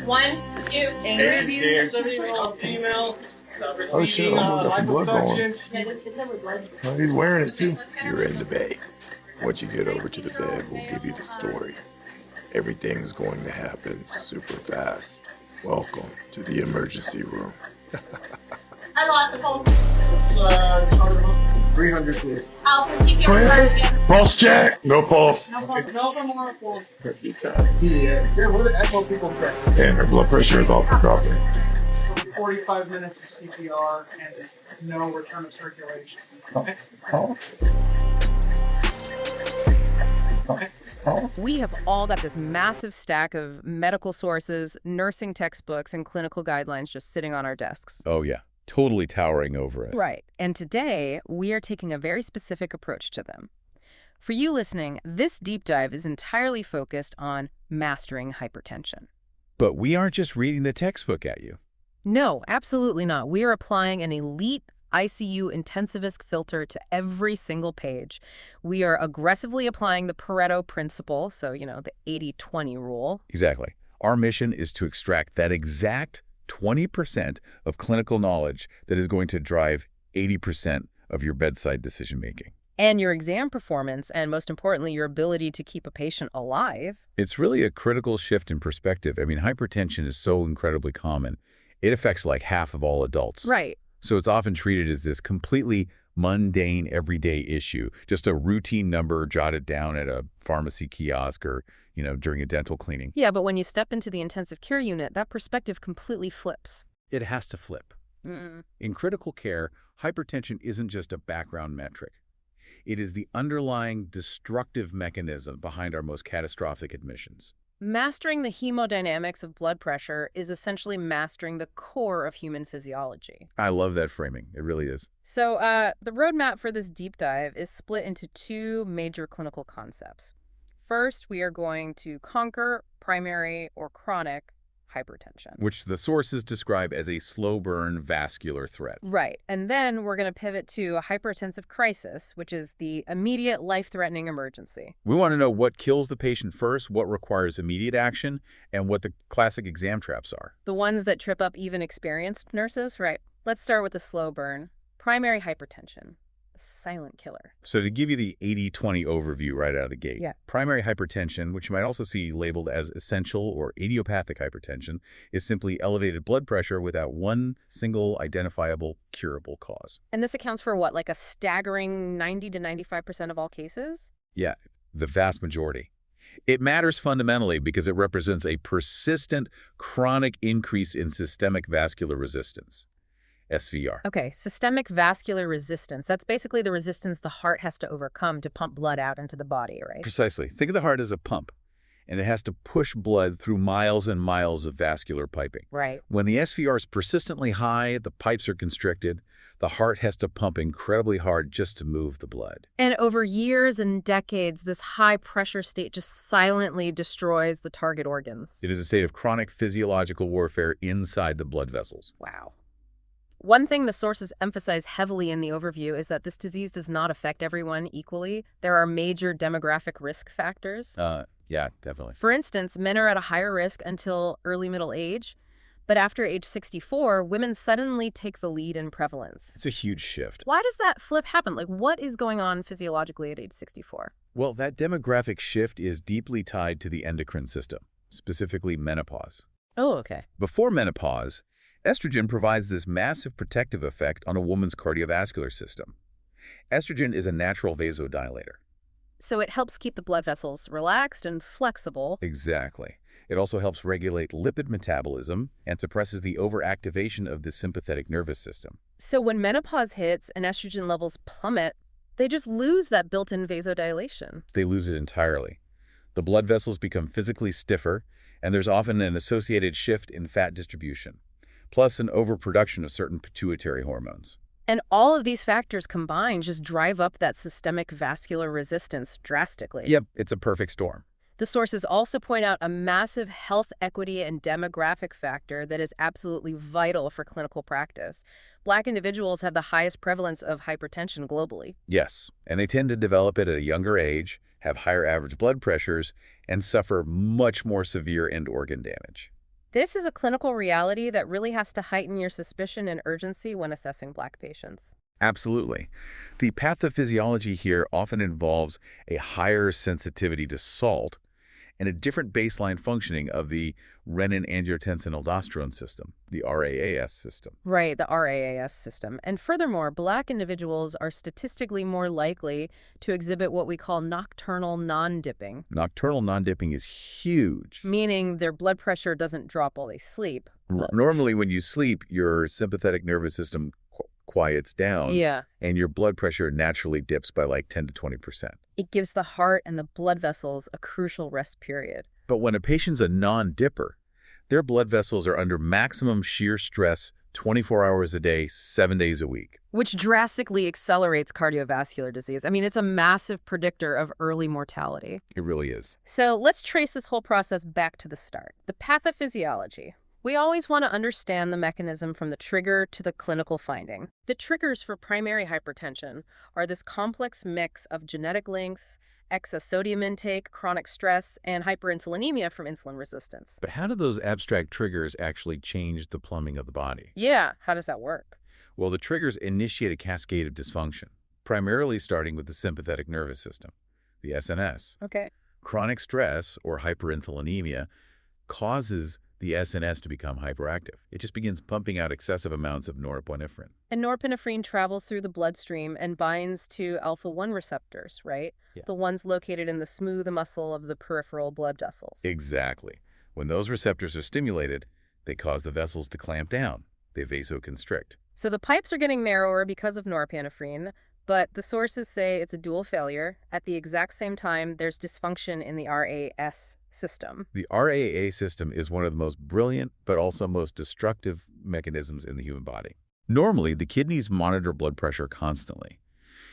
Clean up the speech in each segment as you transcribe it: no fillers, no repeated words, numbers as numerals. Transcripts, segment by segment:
1, 2, And review, somebody female. Oh shit, I got some blood going. Oh, he's wearing it too. You're in the bay. Once you get over to the bed, we'll give you the story. Everything's going to happen super fast. Welcome to the emergency room. I lost the pulse. It's charter book. 300 please. I'll keep you on again. Pulse check. No pulse. No more pulse. Yeah. Here, what do the echo people get? And her blood pressure is off the dropping. 45 minutes of CPR and no return of circulation. Okay. We have all got this massive stack of medical sources, nursing textbooks, and clinical guidelines just sitting on our desks. Oh, yeah. Totally towering over us. Right. And today, we are taking a very specific approach to them. For you listening, this deep dive is entirely focused on mastering hypertension. But we aren't just reading the textbook at you. No, absolutely not. We are applying an elite ICU intensivist filter to every single page. We are aggressively applying the Pareto principle, so, the 80-20 rule. Exactly. Our mission is to extract that exact 20% of clinical knowledge that is going to drive 80% of your bedside decision-making. And your exam performance, and most importantly, your ability to keep a patient alive. It's really a critical shift in perspective. I mean, hypertension is so incredibly common. It affects like half of all adults. Right. So it's often treated as this completely mundane, everyday issue, just a routine number jotted down at a pharmacy kiosk or, during a dental cleaning. Yeah, but when you step into the intensive care unit, that perspective completely flips. It has to flip. In critical care, hypertension isn't just a background metric. It is the underlying destructive mechanism behind our most catastrophic admissions. Mastering the hemodynamics of blood pressure is essentially mastering the core of human physiology. I love that framing. It really is. So the roadmap for this deep dive is split into two major clinical concepts. First, we are going to conquer primary or chronic hypertension, which the sources describe as a slow-burn vascular threat. Right. And then we're going to pivot to a hypertensive crisis, which is the immediate life-threatening emergency. We want to know what kills the patient first, what requires immediate action, and what the classic exam traps are. The ones that trip up even experienced nurses? Right. Let's start with the slow burn. Primary hypertension. The silent killer. So to give you the 80-20 overview right out of the gate, primary hypertension, which you might also see labeled as essential or idiopathic hypertension, is simply elevated blood pressure without one single identifiable curable cause. And this accounts for what, like a staggering 90 to 95% of all cases? Yeah, the vast majority. It matters fundamentally because it represents a persistent, chronic increase in systemic vascular resistance. SVR. Okay, systemic vascular resistance. That's basically the resistance the heart has to overcome to pump blood out into the body, right? Precisely. Think of the heart as a pump, and it has to push blood through miles and miles of vascular piping. Right. When the SVR is persistently high, the pipes are constricted, the heart has to pump incredibly hard just to move the blood. And over years and decades, this high-pressure state just silently destroys the target organs. It is a state of chronic physiological warfare inside the blood vessels. Wow. One thing the sources emphasize heavily in the overview is that this disease does not affect everyone equally. There are major demographic risk factors. Yeah, definitely. For instance, men are at a higher risk until early middle age, but after age 64, women suddenly take the lead in prevalence. It's a huge shift. Why does that flip happen? Like, what is going on physiologically at age 64? Well, that demographic shift is deeply tied to the endocrine system, specifically menopause. Oh, okay. Before menopause, estrogen provides this massive protective effect on a woman's cardiovascular system. Estrogen is a natural vasodilator. So it helps keep the blood vessels relaxed and flexible. Exactly. It also helps regulate lipid metabolism and suppresses the overactivation of the sympathetic nervous system. So when menopause hits and estrogen levels plummet, they just lose that built-in vasodilation. They lose it entirely. The blood vessels become physically stiffer, and there's often an associated shift in fat distribution, plus an overproduction of certain pituitary hormones. And all of these factors combined just drive up that systemic vascular resistance drastically. Yep, it's a perfect storm. The sources also point out a massive health equity and demographic factor that is absolutely vital for clinical practice. Black individuals have the highest prevalence of hypertension globally. Yes, and they tend to develop it at a younger age, have higher average blood pressures, and suffer much more severe end organ damage. This is a clinical reality that really has to heighten your suspicion and urgency when assessing Black patients. Absolutely. The pathophysiology here often involves a higher sensitivity to salt and a different baseline functioning of the renin-angiotensin-aldosterone system, the RAAS system. Right, the RAAS system. And furthermore, Black individuals are statistically more likely to exhibit what we call nocturnal non-dipping. Nocturnal non-dipping is huge. Meaning their blood pressure doesn't drop while they sleep. Normally, when you sleep, your sympathetic nervous system quiets down, and your blood pressure naturally dips by like 10 to 20%. It gives the heart and the blood vessels a crucial rest period. But when a patient's a non-dipper, their blood vessels are under maximum shear stress 24 hours a day, 7 days a week. Which drastically accelerates cardiovascular disease. I mean, it's a massive predictor of early mortality. It really is. So let's trace this whole process back to the start. The pathophysiology. We always want to understand the mechanism from the trigger to the clinical finding. The triggers for primary hypertension are this complex mix of genetic links, excess sodium intake, chronic stress, and hyperinsulinemia from insulin resistance. But how do those abstract triggers actually change the plumbing of the body? Yeah, how does that work? Well, the triggers initiate a cascade of dysfunction, primarily starting with the sympathetic nervous system, the SNS. Okay. Chronic stress, or hyperinsulinemia, causes the SNS to become hyperactive. It just begins pumping out excessive amounts of norepinephrine. And norepinephrine travels through the bloodstream and binds to alpha-1 receptors, right? Yeah. The ones located in the smooth muscle of the peripheral blood vessels. Exactly. When those receptors are stimulated, they cause the vessels to clamp down. They vasoconstrict. So the pipes are getting narrower because of norepinephrine, but the sources say it's a dual failure. At the exact same time, there's dysfunction in the RAS system. The RAA system is one of the most brilliant but also most destructive mechanisms in the human body. Normally, the kidneys monitor blood pressure constantly.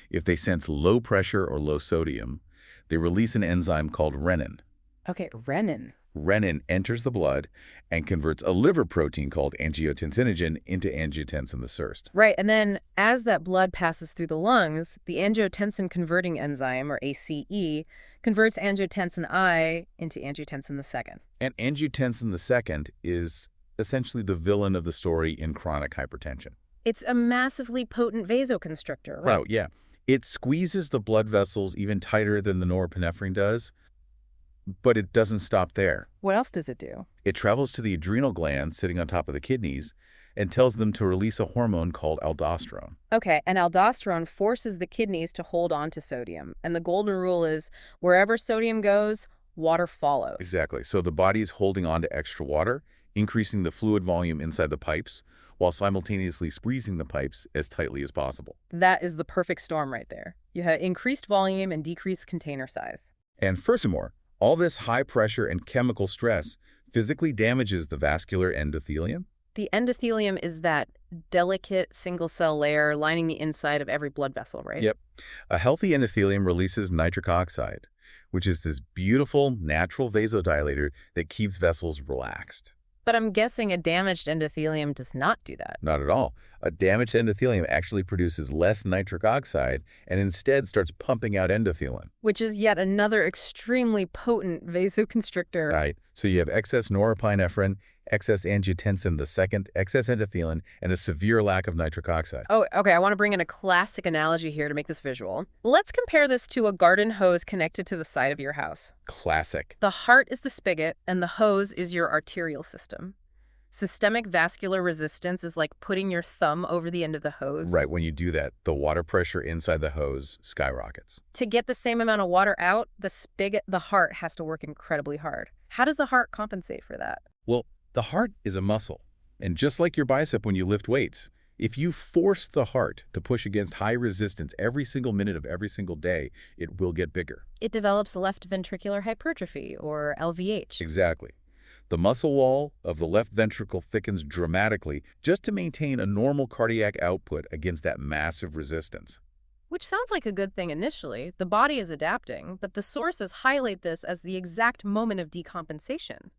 If they sense low pressure or low sodium, they release an enzyme called renin. Okay, renin. Renin enters the blood and converts a liver protein called angiotensinogen into angiotensin I. Right, and then as that blood passes through the lungs, the angiotensin converting enzyme, or ACE, converts angiotensin I into angiotensin II. And angiotensin II is essentially the villain of the story in chronic hypertension. It's a massively potent vasoconstrictor, right? Oh, yeah. It squeezes the blood vessels even tighter than the norepinephrine does, but it doesn't stop there. What else does it do? It travels to the adrenal glands sitting on top of the kidneys and tells them to release a hormone called aldosterone. Okay, and aldosterone forces the kidneys to hold on to sodium. And the golden rule is wherever sodium goes, water follows. Exactly. So the body is holding on to extra water, increasing the fluid volume inside the pipes, while simultaneously squeezing the pipes as tightly as possible. That is the perfect storm right there. You have increased volume and decreased container size. And furthermore, all this high pressure and chemical stress physically damages the vascular endothelium. The endothelium is that delicate single-cell layer lining the inside of every blood vessel, right? Yep. A healthy endothelium releases nitric oxide, which is this beautiful natural vasodilator that keeps vessels relaxed. But I'm guessing a damaged endothelium does not do that. Not at all. A damaged endothelium actually produces less nitric oxide and instead starts pumping out endothelin. Which is yet another extremely potent vasoconstrictor. Right. So you have excess norepinephrine, excess angiotensin II, excess endothelin, and a severe lack of nitric oxide. Oh, okay. I want to bring in a classic analogy here to make this visual. Let's compare this to a garden hose connected to the side of your house. Classic. The heart is the spigot, and the hose is your arterial system. Systemic vascular resistance is like putting your thumb over the end of the hose. Right. When you do that, the water pressure inside the hose skyrockets. To get the same amount of water out, the heart has to work incredibly hard. How does the heart compensate for that? Well, the heart is a muscle. And just like your bicep when you lift weights, if you force the heart to push against high resistance every single minute of every single day, it will get bigger. It develops left ventricular hypertrophy, or LVH. Exactly. The muscle wall of the left ventricle thickens dramatically just to maintain a normal cardiac output against that massive resistance. Which sounds like a good thing initially. The body is adapting, but the sources highlight this as the exact moment of decompensation.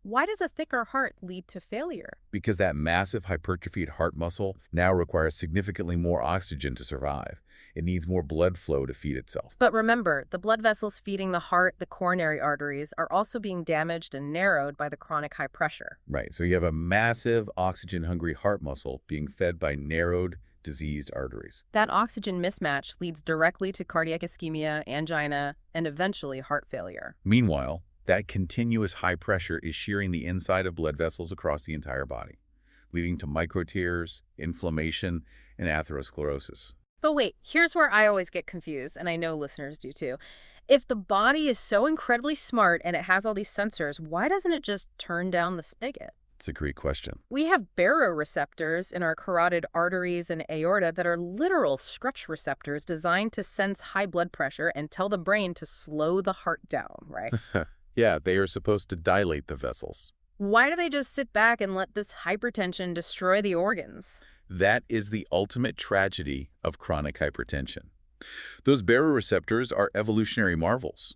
Why does a thicker heart lead to failure? Because that massive hypertrophied heart muscle now requires significantly more oxygen to survive. It needs more blood flow to feed itself. But remember, the blood vessels feeding the heart, the coronary arteries, are also being damaged and narrowed by the chronic high pressure. Right, so you have a massive oxygen-hungry heart muscle being fed by narrowed, diseased arteries. That oxygen mismatch leads directly to cardiac ischemia, angina, and eventually heart failure. Meanwhile, that continuous high pressure is shearing the inside of blood vessels across the entire body, leading to microtears, inflammation, and atherosclerosis. But wait, here's where I always get confused, and I know listeners do too. If the body is so incredibly smart and it has all these sensors, why doesn't it just turn down the spigot? It's a great question. We have baroreceptors in our carotid arteries and aorta that are literal stretch receptors designed to sense high blood pressure and tell the brain to slow the heart down, right? Yeah, they are supposed to dilate the vessels. Why do they just sit back and let this hypertension destroy the organs? That is the ultimate tragedy of chronic hypertension. Those baroreceptors are evolutionary marvels,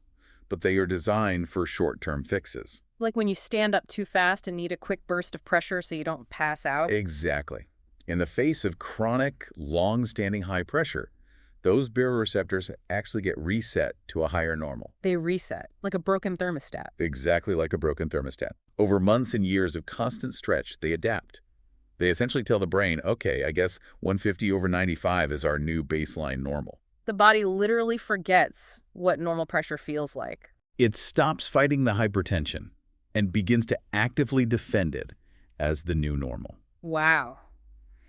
but they are designed for short-term fixes. Like when you stand up too fast and need a quick burst of pressure so you don't pass out? Exactly. In the face of chronic, long-standing high pressure, those baroreceptors actually get reset to a higher normal. They reset, like a broken thermostat. Exactly like a broken thermostat. Over months and years of constant stretch, they adapt. They essentially tell the brain, okay, I guess 150/95 is our new baseline normal. The body literally forgets what normal pressure feels like. It stops fighting the hypertension and begins to actively defend it as the new normal. Wow.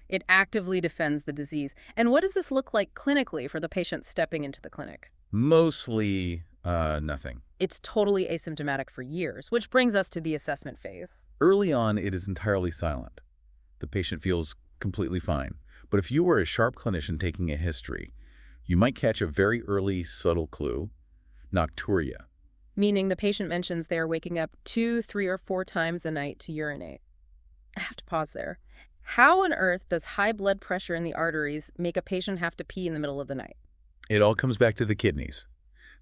It actively defends the disease. And what does this look like clinically for the patient stepping into the clinic? Mostly nothing. It's totally asymptomatic for years, which brings us to the assessment phase. Early on, it is entirely silent. The patient feels completely fine. But if you were a sharp clinician taking a history, you might catch a very early subtle clue, nocturia. Meaning the patient mentions they are waking up 2, 3, or 4 times a night to urinate. I have to pause there. How on earth does high blood pressure in the arteries make a patient have to pee in the middle of the night? It all comes back to the kidneys.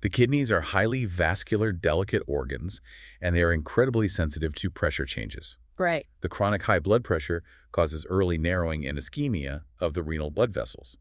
The kidneys are highly vascular, delicate organs, and they are incredibly sensitive to pressure changes. Right. The chronic high blood pressure causes early narrowing and ischemia of the renal blood vessels.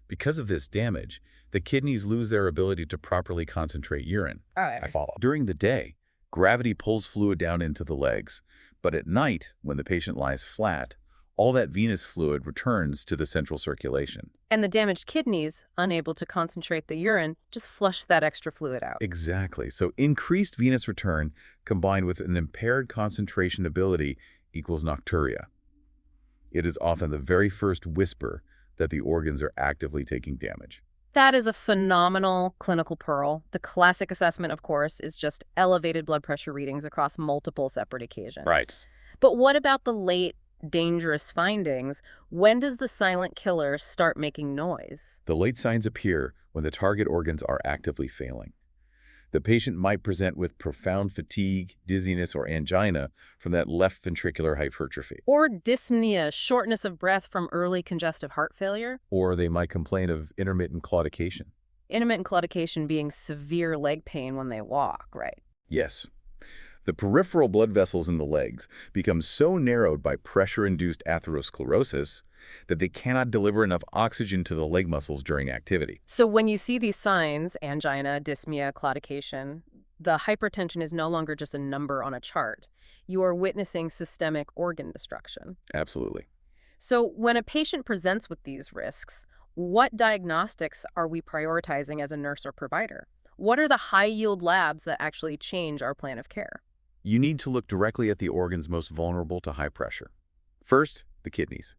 Because of this damage, the kidneys lose their ability to properly concentrate urine. All right. I follow. During the day, gravity pulls fluid down into the legs, but at night, when the patient lies flat, all that venous fluid returns to the central circulation. And the damaged kidneys, unable to concentrate the urine, just flush that extra fluid out. Exactly. So increased venous return combined with an impaired concentration ability equals nocturia. It is often the very first whisper that the organs are actively taking damage. That is a phenomenal clinical pearl. The classic assessment, of course, is just elevated blood pressure readings across multiple separate occasions. Right. But what about the late, dangerous findings? When does the silent killer start making noise? The late signs appear when the target organs are actively failing. The patient might present with profound fatigue, dizziness, or angina from that left ventricular hypertrophy. Or dyspnea, shortness of breath from early congestive heart failure. Or they might complain of intermittent claudication. Intermittent claudication being severe leg pain when they walk, right? Yes. The peripheral blood vessels in the legs become so narrowed by pressure-induced atherosclerosis that they cannot deliver enough oxygen to the leg muscles during activity. So when you see these signs, angina, dyspnea, claudication, the hypertension is no longer just a number on a chart. You are witnessing systemic organ destruction. Absolutely. So when a patient presents with these risks, what diagnostics are we prioritizing as a nurse or provider? What are the high-yield labs that actually change our plan of care? You need to look directly at the organs most vulnerable to high pressure. First, the kidneys.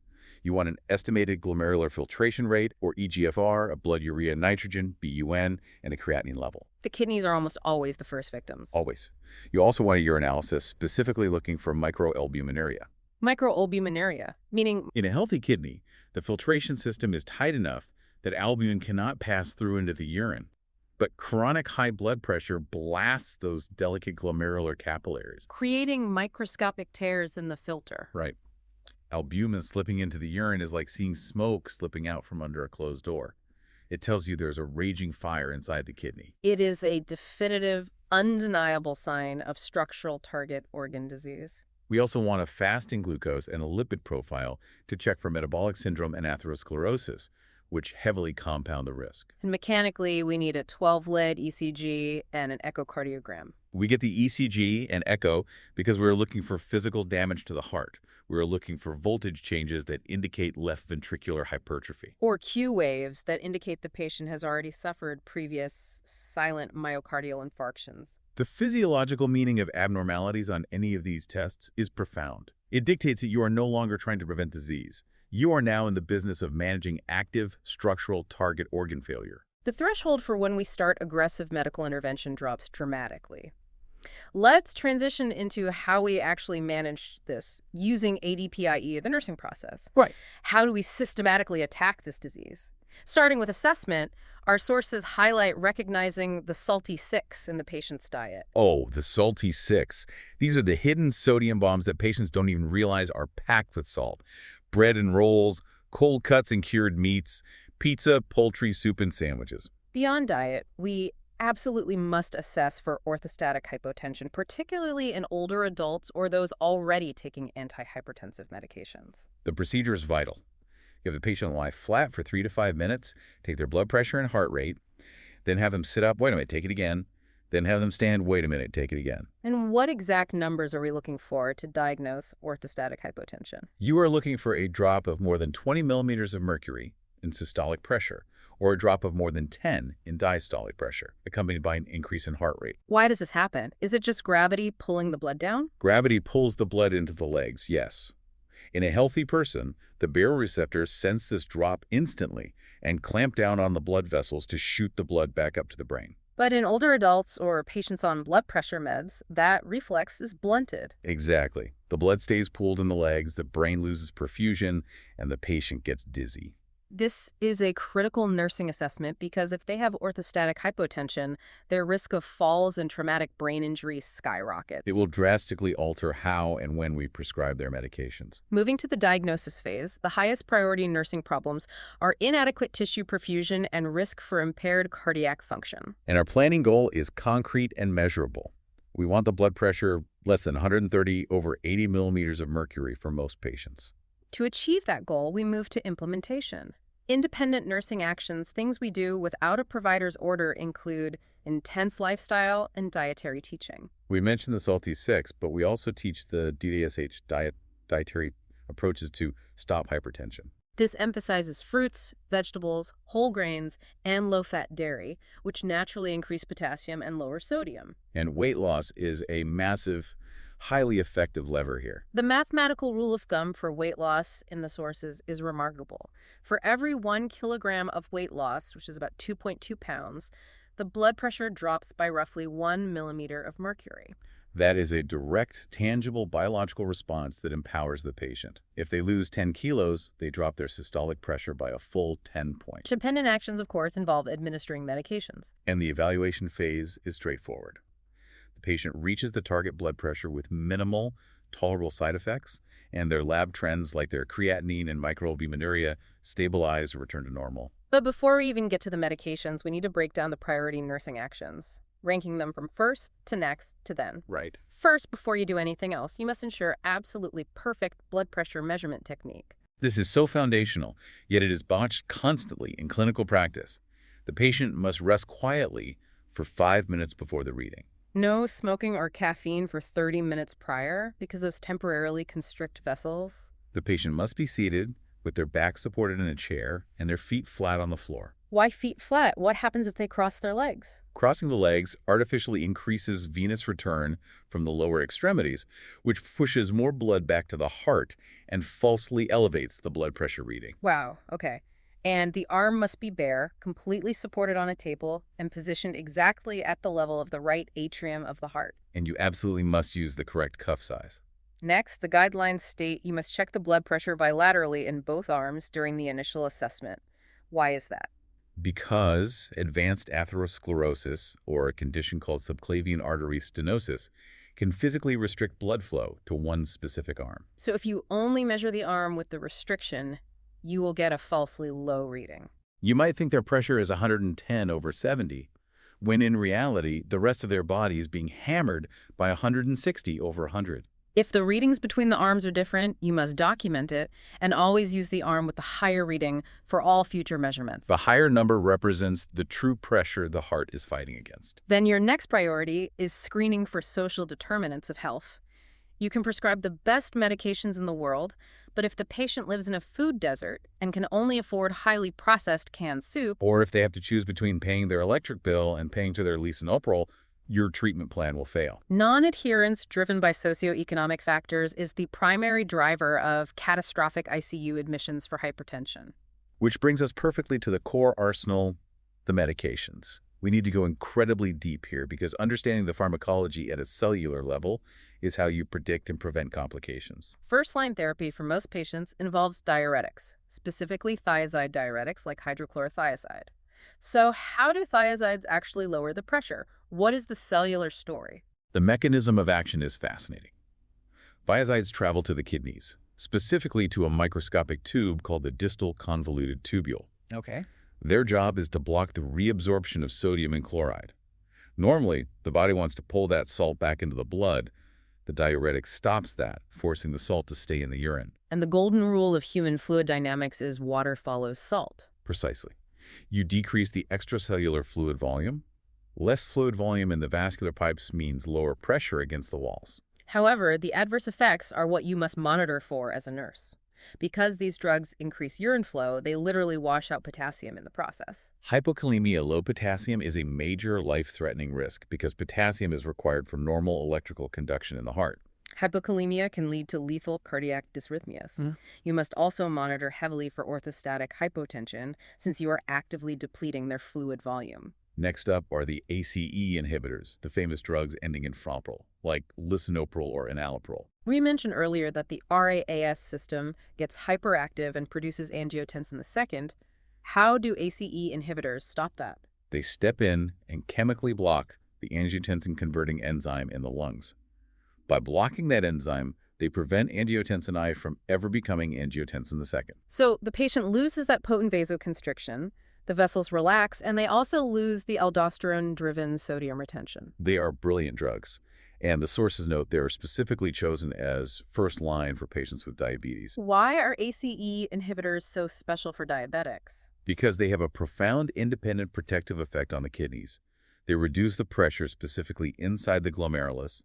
You want an estimated glomerular filtration rate, or eGFR, a blood urea nitrogen, BUN, and a creatinine level. The kidneys are almost always the first victims. Always. You also want a urinalysis, specifically looking for microalbuminuria. Microalbuminuria, meaning... In a healthy kidney, the filtration system is tight enough that albumin cannot pass through into the urine. But chronic high blood pressure blasts those delicate glomerular capillaries, creating microscopic tears in the filter. Right. Albumin slipping into the urine is like seeing smoke slipping out from under a closed door. It tells you there's a raging fire inside the kidney. It is a definitive, undeniable sign of structural target organ disease. We also want a fasting glucose and a lipid profile to check for metabolic syndrome and atherosclerosis, which heavily compound the risk. And mechanically, we need a 12-lead ECG and an echocardiogram. We get the ECG and echo because we're looking for physical damage to the heart. We're looking for voltage changes that indicate left ventricular hypertrophy. Or Q waves that indicate the patient has already suffered previous silent myocardial infarctions. The physiological meaning of abnormalities on any of these tests is profound. It dictates that you are no longer trying to prevent disease. You are now in the business of managing active structural target organ failure. The threshold for when we start aggressive medical intervention drops dramatically. Let's transition into how we actually manage this using ADPIE, the nursing process. Right. How do we systematically attack this disease? Starting with assessment, our sources highlight recognizing the salty 6 in the patient's diet. Oh, the salty 6. These are the hidden sodium bombs that patients don't even realize are packed with salt. Bread and rolls, cold cuts and cured meats, pizza, poultry, soup, and sandwiches. Beyond diet, we absolutely must assess for orthostatic hypotension, particularly in older adults or those already taking antihypertensive medications. The procedure is vital. You have the patient lie flat for 3 to 5 minutes, take their blood pressure and heart rate, then have them sit up, wait a minute, take it again, then have them stand, wait a minute, take it again. And what exact numbers are we looking for to diagnose orthostatic hypotension? You are looking for a drop of more than 20 millimeters of mercury in systolic pressure, or a drop of more than 10 in diastolic pressure, accompanied by an increase in heart rate. Why does this happen? Is it just gravity pulling the blood down? Gravity pulls the blood into the legs, yes. In a healthy person, the baroreceptors sense this drop instantly and clamp down on the blood vessels to shoot the blood back up to the brain. But in older adults or patients on blood pressure meds, that reflex is blunted. Exactly. The blood stays pooled in the legs, the brain loses perfusion, and the patient gets dizzy. This is a critical nursing assessment because if they have orthostatic hypotension, their risk of falls and traumatic brain injury skyrockets. It will drastically alter how and when we prescribe their medications. Moving to the diagnosis phase, the highest priority nursing problems are inadequate tissue perfusion and risk for impaired cardiac function. And our planning goal is concrete and measurable. We want the blood pressure less than 130 over 80 millimeters of mercury for most patients. To achieve that goal, we move to implementation. Independent nursing actions, things we do without a provider's order, include intense lifestyle and dietary teaching. We mentioned the salty 6, but we also teach the DDSH dietary approaches to stop hypertension. This emphasizes fruits, vegetables, whole grains, and low-fat dairy, which naturally increase potassium and lower sodium. And weight loss is a massive, highly effective lever here. The mathematical rule of thumb for weight loss in the sources is remarkable. For every 1 kilogram of weight loss, which is about 2.2 pounds, the blood pressure drops by roughly 1 millimeter of mercury. That is a direct, tangible biological response that empowers the patient. If they lose 10 kilos, they drop their systolic pressure by a full 10 points. Dependent actions, of course, involve administering medications. And the evaluation phase is straightforward. The patient reaches the target blood pressure with minimal, tolerable side effects, and their lab trends like their creatinine and microalbuminuria stabilize or return to normal. But before we even get to the medications, we need to break down the priority nursing actions, ranking them from first to next to then. Right. First, before you do anything else, you must ensure absolutely perfect blood pressure measurement technique. This is so foundational, yet it is botched constantly in clinical practice. The patient must rest quietly for 5 minutes before the reading. No smoking or caffeine for 30 minutes prior because those temporarily constrict vessels. The patient must be seated with their back supported in a chair and their feet flat on the floor. Why feet flat? What happens if they cross their legs? Crossing the legs artificially increases venous return from the lower extremities, which pushes more blood back to the heart and falsely elevates the blood pressure reading. Wow, okay. And the arm must be bare, completely supported on a table, and positioned exactly at the level of the right atrium of the heart. And you absolutely must use the correct cuff size. Next, the guidelines state you must check the blood pressure bilaterally in both arms during the initial assessment. Why is that? Because advanced atherosclerosis, or a condition called subclavian artery stenosis, can physically restrict blood flow to one specific arm. So if you only measure the arm with the restriction, you will get a falsely low reading. You might think their pressure is 110 over 70, when in reality, the rest of their body is being hammered by 160 over 100. If the readings between the arms are different, you must document it and always use the arm with the higher reading for all future measurements. The higher number represents the true pressure the heart is fighting against. Then your next priority is screening for social determinants of health. You can prescribe the best medications in the world, but if the patient lives in a food desert and can only afford highly processed canned soup, or if they have to choose between paying their electric bill and paying to their lisinopril, your treatment plan will fail. Non-adherence driven by socioeconomic factors is the primary driver of catastrophic ICU admissions for hypertension. Which brings us perfectly to the core arsenal, the medications. We need to go incredibly deep here because understanding the pharmacology at a cellular level is how you predict and prevent complications. First-line therapy for most patients involves diuretics, specifically thiazide diuretics like hydrochlorothiazide. So how do thiazides actually lower the pressure? What is the cellular story? The mechanism of action is fascinating. Thiazides travel to the kidneys, specifically to a microscopic tube called the distal convoluted tubule. Okay. Their job is to block the reabsorption of sodium and chloride. Normally, the body wants to pull that salt back into the blood. The diuretic stops that, forcing the salt to stay in the urine. And the golden rule of human fluid dynamics is water follows salt. Precisely. You decrease the extracellular fluid volume. Less fluid volume in the vascular pipes means lower pressure against the walls. However, the adverse effects are what you must monitor for as a nurse. Because these drugs increase urine flow, they literally wash out potassium in the process. Hypokalemia, low potassium, is a major life-threatening risk because potassium is required for normal electrical conduction in the heart. Hypokalemia can lead to lethal cardiac dysrhythmias. You must also monitor heavily for orthostatic hypotension since you are actively depleting their fluid volume. Next up are the ACE inhibitors, the famous drugs ending in "-pril", like lisinopril or enalapril. We mentioned earlier that the RAAS system gets hyperactive and produces angiotensin II. How do ACE inhibitors stop that? They step in and chemically block the angiotensin-converting enzyme in the lungs. By blocking that enzyme, they prevent angiotensin I from ever becoming angiotensin II. So the patient loses that potent vasoconstriction, the vessels relax, and they also lose the aldosterone-driven sodium retention. They are brilliant drugs. And the sources note they are specifically chosen as first line for patients with diabetes. Why are ACE inhibitors so special for diabetics? Because they have a profound independent protective effect on the kidneys. They reduce the pressure specifically inside the glomerulus,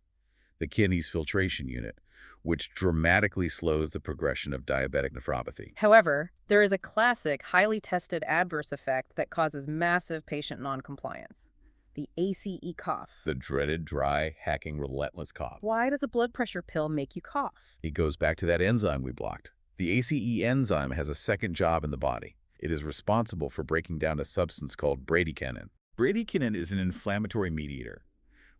the kidney's filtration unit, which dramatically slows the progression of diabetic nephropathy. However, there is a classic, highly tested adverse effect that causes massive patient noncompliance. The ACE cough. The dreaded, dry, hacking, relentless cough. Why does a blood pressure pill make you cough? It goes back to that enzyme we blocked. The ACE enzyme has a second job in the body. It is responsible for breaking down a substance called bradykinin. Bradykinin is an inflammatory mediator.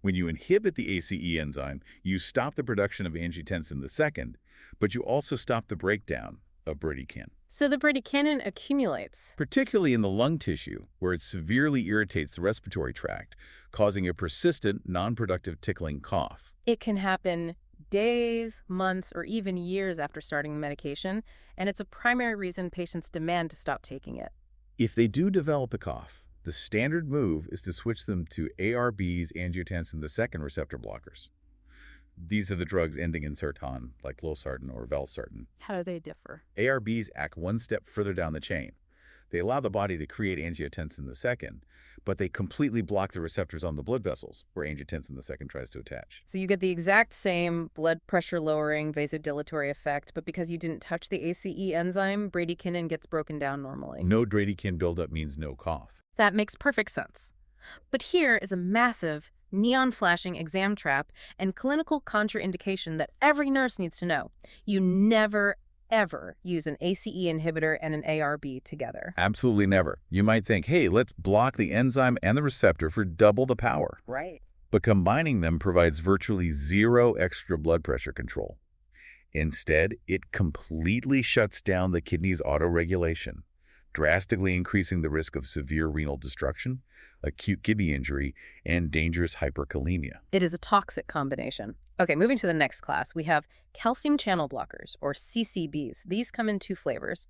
When you inhibit the ACE enzyme, you stop the production of angiotensin II, but you also stop the breakdown of bradykinin. So the bradykinin accumulates. Particularly in the lung tissue, where it severely irritates the respiratory tract, causing a persistent, non-productive tickling cough. It can happen days, months, or even years after starting the medication, and it's a primary reason patients demand to stop taking it. If they do develop the cough, the standard move is to switch them to ARB's angiotensin II receptor blockers. These are the drugs ending in sartan, like losartan or valsartan. How do they differ? ARBs act one step further down the chain. They allow the body to create angiotensin II, but they completely block the receptors on the blood vessels where angiotensin II tries to attach. So you get the exact same blood pressure lowering vasodilatory effect, but because you didn't touch the ACE enzyme, bradykinin gets broken down normally. No bradykinin buildup means no cough. That makes perfect sense. But here is a massive, neon-flashing exam trap and clinical contraindication that every nurse needs to know. You never, ever use an ACE inhibitor and an ARB together. Absolutely never. You might think, hey, let's block the enzyme and the receptor for double the power. Right. But combining them provides virtually zero extra blood pressure control. Instead, it completely shuts down the kidney's autoregulation, drastically increasing the risk of severe renal destruction, acute kidney injury, and dangerous hyperkalemia. It is a toxic combination. Okay, moving to the next class, we have calcium channel blockers, or CCBs. These come in two flavors,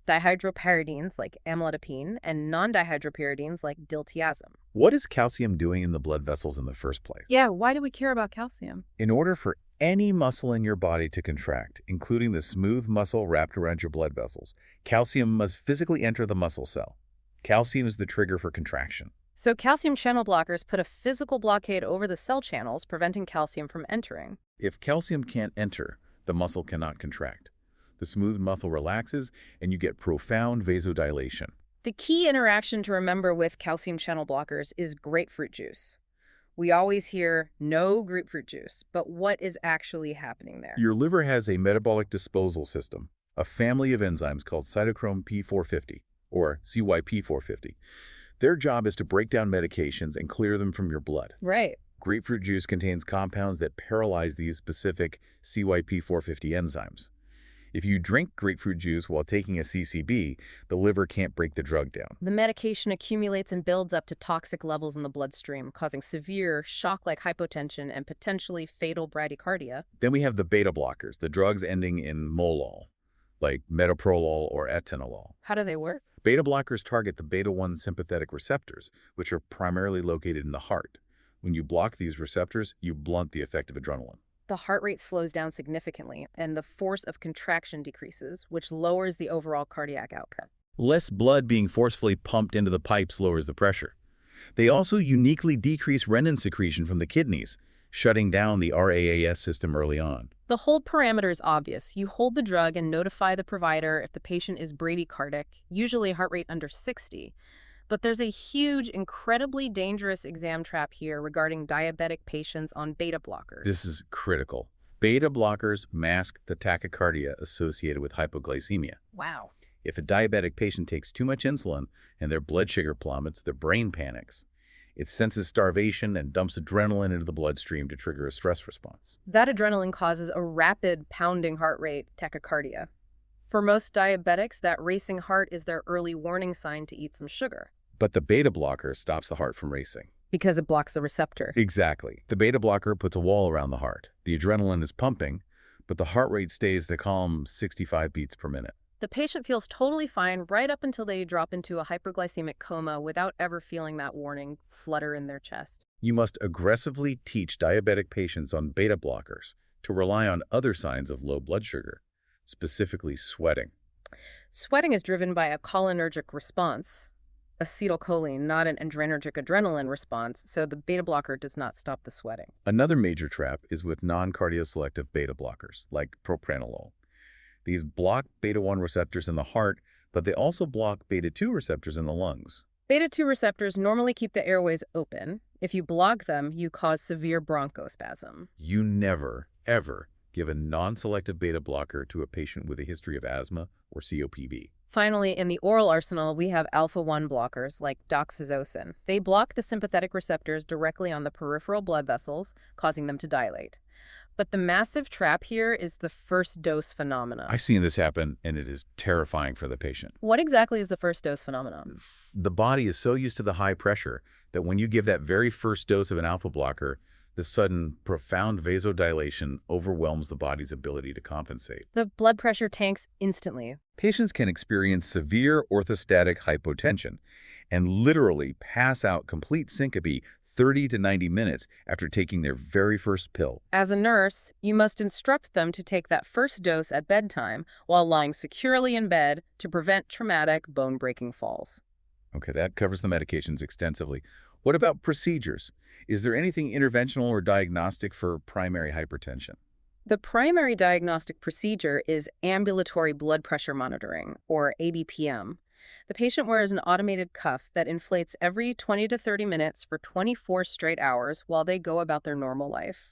dihydropyridines like amlodipine, and non-dihydropyridines like diltiazem. What is calcium doing in the blood vessels in the first place? Yeah, why do we care about calcium? In order for any muscle in your body to contract, including the smooth muscle wrapped around your blood vessels, calcium must physically enter the muscle cell. Calcium is the trigger for contraction. So calcium channel blockers put a physical blockade over the cell channels, preventing calcium from entering. If calcium can't enter, the muscle cannot contract. The smooth muscle relaxes, and you get profound vasodilation. The key interaction to remember with calcium channel blockers is grapefruit juice. We always hear no grapefruit juice, but what is actually happening there? Your liver has a metabolic disposal system, a family of enzymes called cytochrome P450, or CYP450. Their job is to break down medications and clear them from your blood. Right. Grapefruit juice contains compounds that paralyze these specific CYP450 enzymes. If you drink grapefruit juice while taking a CCB, the liver can't break the drug down. The medication accumulates and builds up to toxic levels in the bloodstream, causing severe shock-like hypotension and potentially fatal bradycardia. Then we have the beta blockers, the drugs ending in molol, like metoprolol or atenolol. How do they work? Beta blockers target the beta-1 sympathetic receptors, which are primarily located in the heart. When you block these receptors, you blunt the effect of adrenaline. The heart rate slows down significantly, and the force of contraction decreases, which lowers the overall cardiac output. Less blood being forcefully pumped into the pipes lowers the pressure. They also uniquely decrease renin secretion from the kidneys, shutting down the RAAS system early on. The hold parameter is obvious. You hold the drug and notify the provider if the patient is bradycardic, usually heart rate under 60. But there's a huge, incredibly dangerous exam trap here regarding diabetic patients on beta blockers. This is critical. Beta blockers mask the tachycardia associated with hypoglycemia. Wow. If a diabetic patient takes too much insulin and their blood sugar plummets, their brain panics. It senses starvation and dumps adrenaline into the bloodstream to trigger a stress response. That adrenaline causes a rapid pounding heart rate, tachycardia. For most diabetics, that racing heart is their early warning sign to eat some sugar. But the beta blocker stops the heart from racing. Because it blocks the receptor. Exactly. The beta blocker puts a wall around the heart. The adrenaline is pumping, but the heart rate stays at a calm 65 beats per minute. The patient feels totally fine right up until they drop into a hyperglycemic coma without ever feeling that warning flutter in their chest. You must aggressively teach diabetic patients on beta blockers to rely on other signs of low blood sugar, specifically sweating. Sweating is driven by a cholinergic response, acetylcholine, not an adrenergic adrenaline response, so the beta blocker does not stop the sweating. Another major trap is with non-cardioselective beta blockers, like propranolol. These block beta-1 receptors in the heart, but they also block beta-2 receptors in the lungs. Beta-2 receptors normally keep the airways open. If you block them, you cause severe bronchospasm. You never, ever give a non-selective beta blocker to a patient with a history of asthma or COPD. Finally, in the oral arsenal, we have alpha-1 blockers like doxazosin. They block the sympathetic receptors directly on the peripheral blood vessels, causing them to dilate. But the massive trap here is the first dose phenomenon. I've seen this happen, and it is terrifying for the patient. What exactly is the first dose phenomenon? The body is so used to the high pressure that when you give that very first dose of an alpha blocker, the sudden, profound vasodilation overwhelms the body's ability to compensate. The blood pressure tanks instantly. Patients can experience severe orthostatic hypotension and literally pass out complete syncope 30 to 90 minutes after taking their very first pill. As a nurse, you must instruct them to take that first dose at bedtime while lying securely in bed to prevent traumatic, bone-breaking falls. Okay, that covers the medications extensively. What about procedures? Is there anything interventional or diagnostic for primary hypertension? The primary diagnostic procedure is ambulatory blood pressure monitoring, or ABPM. The patient wears an automated cuff that inflates every 20 to 30 minutes for 24 straight hours while they go about their normal life.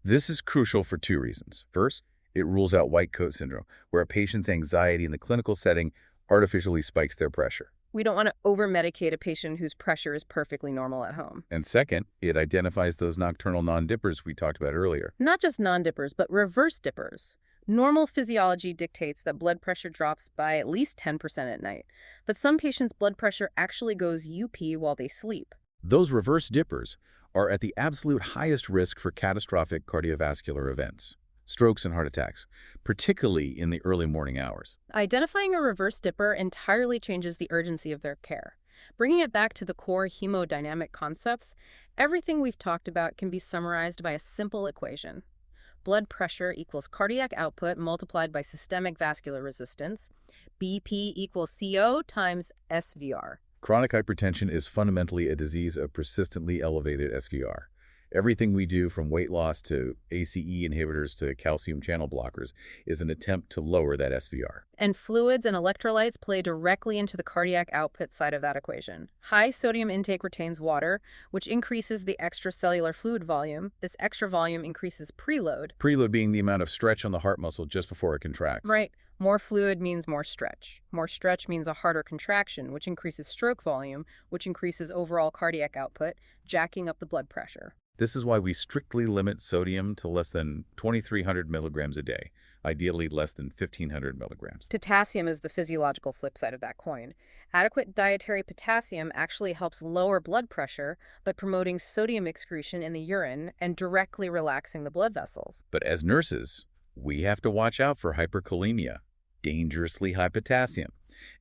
This is crucial for two reasons. First, it rules out white coat syndrome, where a patient's anxiety in the clinical setting artificially spikes their pressure. We don't want to over-medicate a patient whose pressure is perfectly normal at home. And second, it identifies those nocturnal non-dippers we talked about earlier. Not just non-dippers, but reverse dippers. Normal physiology dictates that blood pressure drops by at least 10% at night, but some patients' blood pressure actually goes UP while they sleep. Those reverse dippers are at the absolute highest risk for catastrophic cardiovascular events. strokes and heart attacks, particularly in the early morning hours. Identifying a reverse dipper entirely changes the urgency of their care. Bringing it back to the core hemodynamic concepts, everything we've talked about can be summarized by a simple equation. Blood pressure equals cardiac output multiplied by systemic vascular resistance. BP equals CO times SVR. Chronic hypertension is fundamentally a disease of persistently elevated SVR. Everything we do, from weight loss to ACE inhibitors to calcium channel blockers, is an attempt to lower that SVR. And fluids and electrolytes play directly into the cardiac output side of that equation. High sodium intake retains water, which increases the extracellular fluid volume. This extra volume increases preload. Preload being the amount of stretch on the heart muscle just before it contracts. Right. More fluid means more stretch. More stretch means a harder contraction, which increases stroke volume, which increases overall cardiac output, jacking up the blood pressure. This is why we strictly limit sodium to less than 2,300 milligrams a day, ideally less than 1,500 milligrams. Potassium is the physiological flip side of that coin. Adequate dietary potassium actually helps lower blood pressure by promoting sodium excretion in the urine and directly relaxing the blood vessels. But as nurses, we have to watch out for hyperkalemia, dangerously high potassium,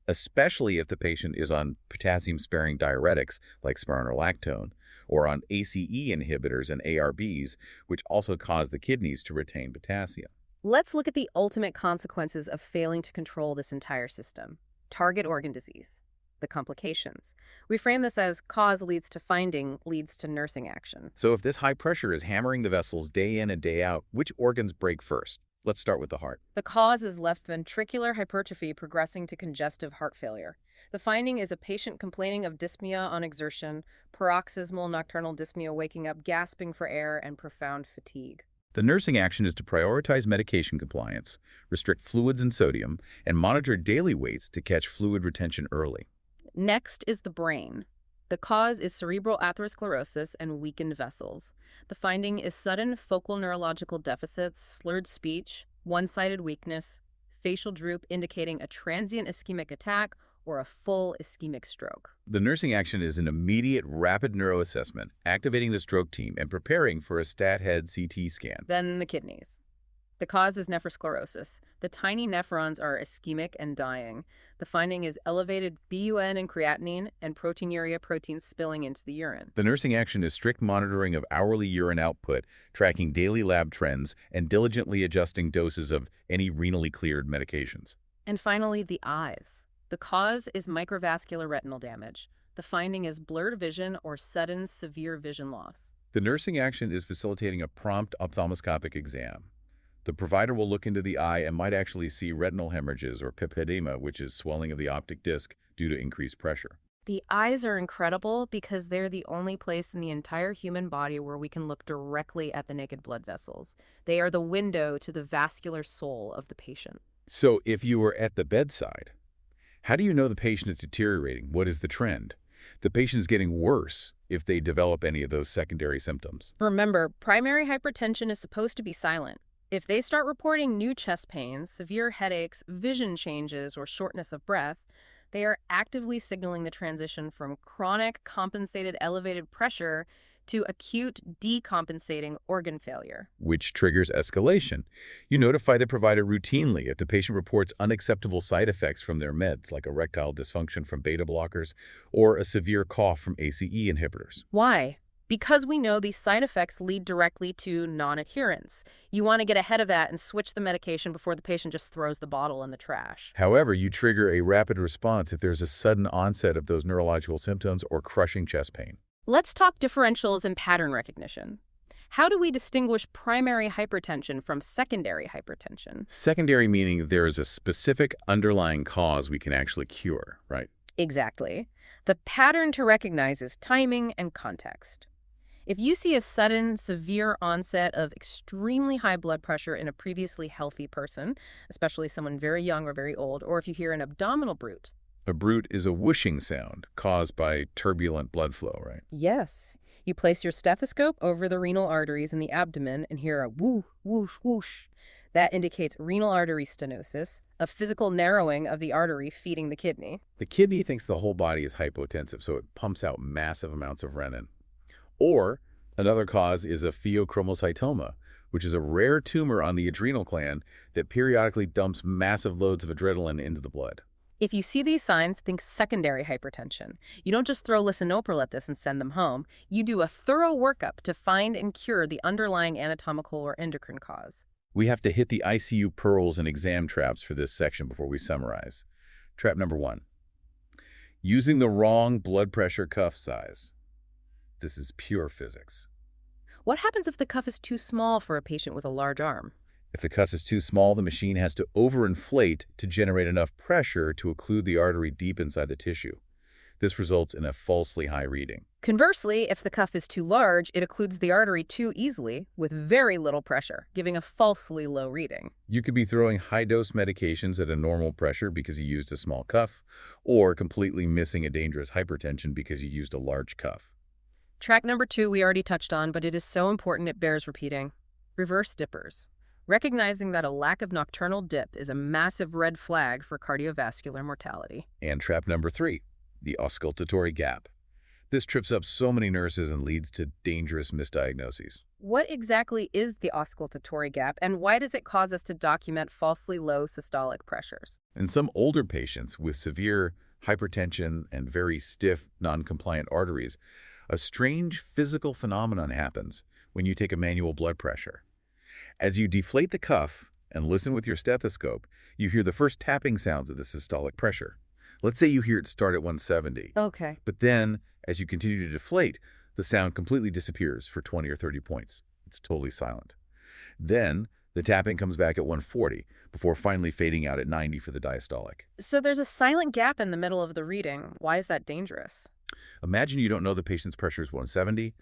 especially if the patient is on potassium-sparing diuretics like spironolactone, or on ACE inhibitors and ARBs, which also cause the kidneys to retain potassium. Let's look at the ultimate consequences of failing to control this entire system. Target organ disease. The complications. We frame this as cause leads to finding leads to nursing action. So if this high pressure is hammering the vessels day in and day out, which organs break first? Let's start with the heart. The cause is left ventricular hypertrophy progressing to congestive heart failure. The finding is a patient complaining of dyspnea on exertion, paroxysmal nocturnal dyspnea, waking up gasping for air, and profound fatigue. The nursing action is to prioritize medication compliance, restrict fluids and sodium, and monitor daily weights to catch fluid retention early. Next is the brain. The cause is cerebral atherosclerosis and weakened vessels. The finding is sudden focal neurological deficits, slurred speech, one-sided weakness, facial droop indicating a transient ischemic attack or a full ischemic stroke. The nursing action is an immediate rapid neuroassessment, activating the stroke team and preparing for a stat head CT scan. Then the kidneys. The cause is nephrosclerosis. The tiny nephrons are ischemic and dying. The finding is elevated BUN and creatinine and proteinuria, proteins spilling into the urine. The nursing action is strict monitoring of hourly urine output, tracking daily lab trends, and diligently adjusting doses of any renally cleared medications. And finally, the eyes. The cause is microvascular retinal damage. The finding is blurred vision or sudden severe vision loss. The nursing action is facilitating a prompt ophthalmoscopic exam. The provider will look into the eye and might actually see retinal hemorrhages or papedema, which is swelling of the optic disc due to increased pressure. The eyes are incredible because they're the only place in the entire human body where we can look directly at the naked blood vessels. They are the window to the vascular soul of the patient. So if you were at the bedside, how do you know the patient is deteriorating? What is the trend? The patient is getting worse if they develop any of those secondary symptoms. Remember, primary hypertension is supposed to be silent. If they start reporting new chest pains, severe headaches, vision changes, or shortness of breath, they are actively signaling the transition from chronic compensated elevated pressure to acute decompensating organ failure. Which triggers escalation. You notify the provider routinely if the patient reports unacceptable side effects from their meds, like erectile dysfunction from beta blockers or a severe cough from ACE inhibitors. Why? Because we know these side effects lead directly to non-adherence. You want to get ahead of that and switch the medication before the patient just throws the bottle in the trash. However, you trigger a rapid response if there's a sudden onset of those neurological symptoms or crushing chest pain. Let's talk differentials and pattern recognition. How do we distinguish primary hypertension from secondary hypertension? Secondary meaning there is a specific underlying cause we can actually cure, right? Exactly. The pattern to recognize is timing and context. If you see a sudden, severe onset of extremely high blood pressure in a previously healthy person, especially someone very young or very old, or if you hear an abdominal bruit. A bruit is a whooshing sound caused by turbulent blood flow, right? Yes. You place your stethoscope over the renal arteries in the abdomen and hear a whoosh, whoosh, whoosh. That indicates renal artery stenosis, a physical narrowing of the artery feeding the kidney. The kidney thinks the whole body is hypotensive, so it pumps out massive amounts of renin. Or another cause is a pheochromocytoma, which is a rare tumor on the adrenal gland that periodically dumps massive loads of adrenaline into the blood. If you see these signs, think secondary hypertension. You don't just throw lisinopril at this and send them home. You do a thorough workup to find and cure the underlying anatomical or endocrine cause. We have to hit the ICU pearls and exam traps for this section before we summarize. Trap number 1. Using the wrong blood pressure cuff size. This is pure physics. What happens if the cuff is too small for a patient with a large arm? If the cuff is too small, the machine has to overinflate to generate enough pressure to occlude the artery deep inside the tissue. This results in a falsely high reading. Conversely, if the cuff is too large, it occludes the artery too easily with very little pressure, giving a falsely low reading. You could be throwing high-dose medications at a normal pressure because you used a small cuff, or completely missing a dangerous hypertension because you used a large cuff. Track number 2 we already touched on, but it is so important it bears repeating. Reverse dippers. Recognizing that a lack of nocturnal dip is a massive red flag for cardiovascular mortality. And trap number 3, the auscultatory gap. This trips up so many nurses and leads to dangerous misdiagnoses. What exactly is the auscultatory gap, and why does it cause us to document falsely low systolic pressures? In some older patients with severe hypertension and very stiff, non-compliant arteries, a strange physical phenomenon happens when you take a manual blood pressure. As you deflate the cuff and listen with your stethoscope, you hear the first tapping sounds of the systolic pressure. Let's say you hear it start at 170. Okay. But then, as you continue to deflate, the sound completely disappears for 20 or 30 points. It's totally silent. Then, the tapping comes back at 140, before finally fading out at 90 for the diastolic. So there's a silent gap in the middle of the reading. Why is that dangerous? Imagine you don't know the patient's pressure is 170.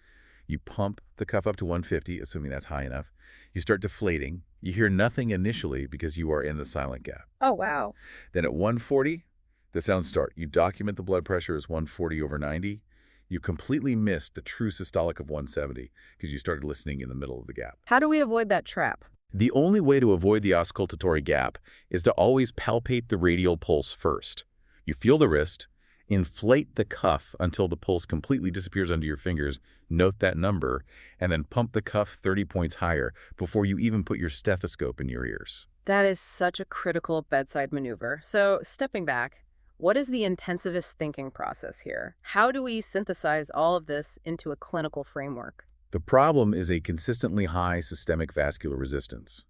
You pump the cuff up to 150, assuming that's high enough. You start deflating. You hear nothing initially because you are in the silent gap. Oh, wow. Then at 140, the sounds start. You document the blood pressure as 140 over 90. You completely missed the true systolic of 170 because you started listening in the middle of the gap. How do we avoid that trap? The only way to avoid the auscultatory gap is to always palpate the radial pulse first. You feel the wrist, inflate the cuff until the pulse completely disappears under your fingers, note that number, and then pump the cuff 30 points higher before you even put your stethoscope in your ears. That is such a critical bedside maneuver. So, stepping back, what is the intensivist thinking process here? How do we synthesize all of this into a clinical framework? The problem is a consistently high systemic vascular resistance.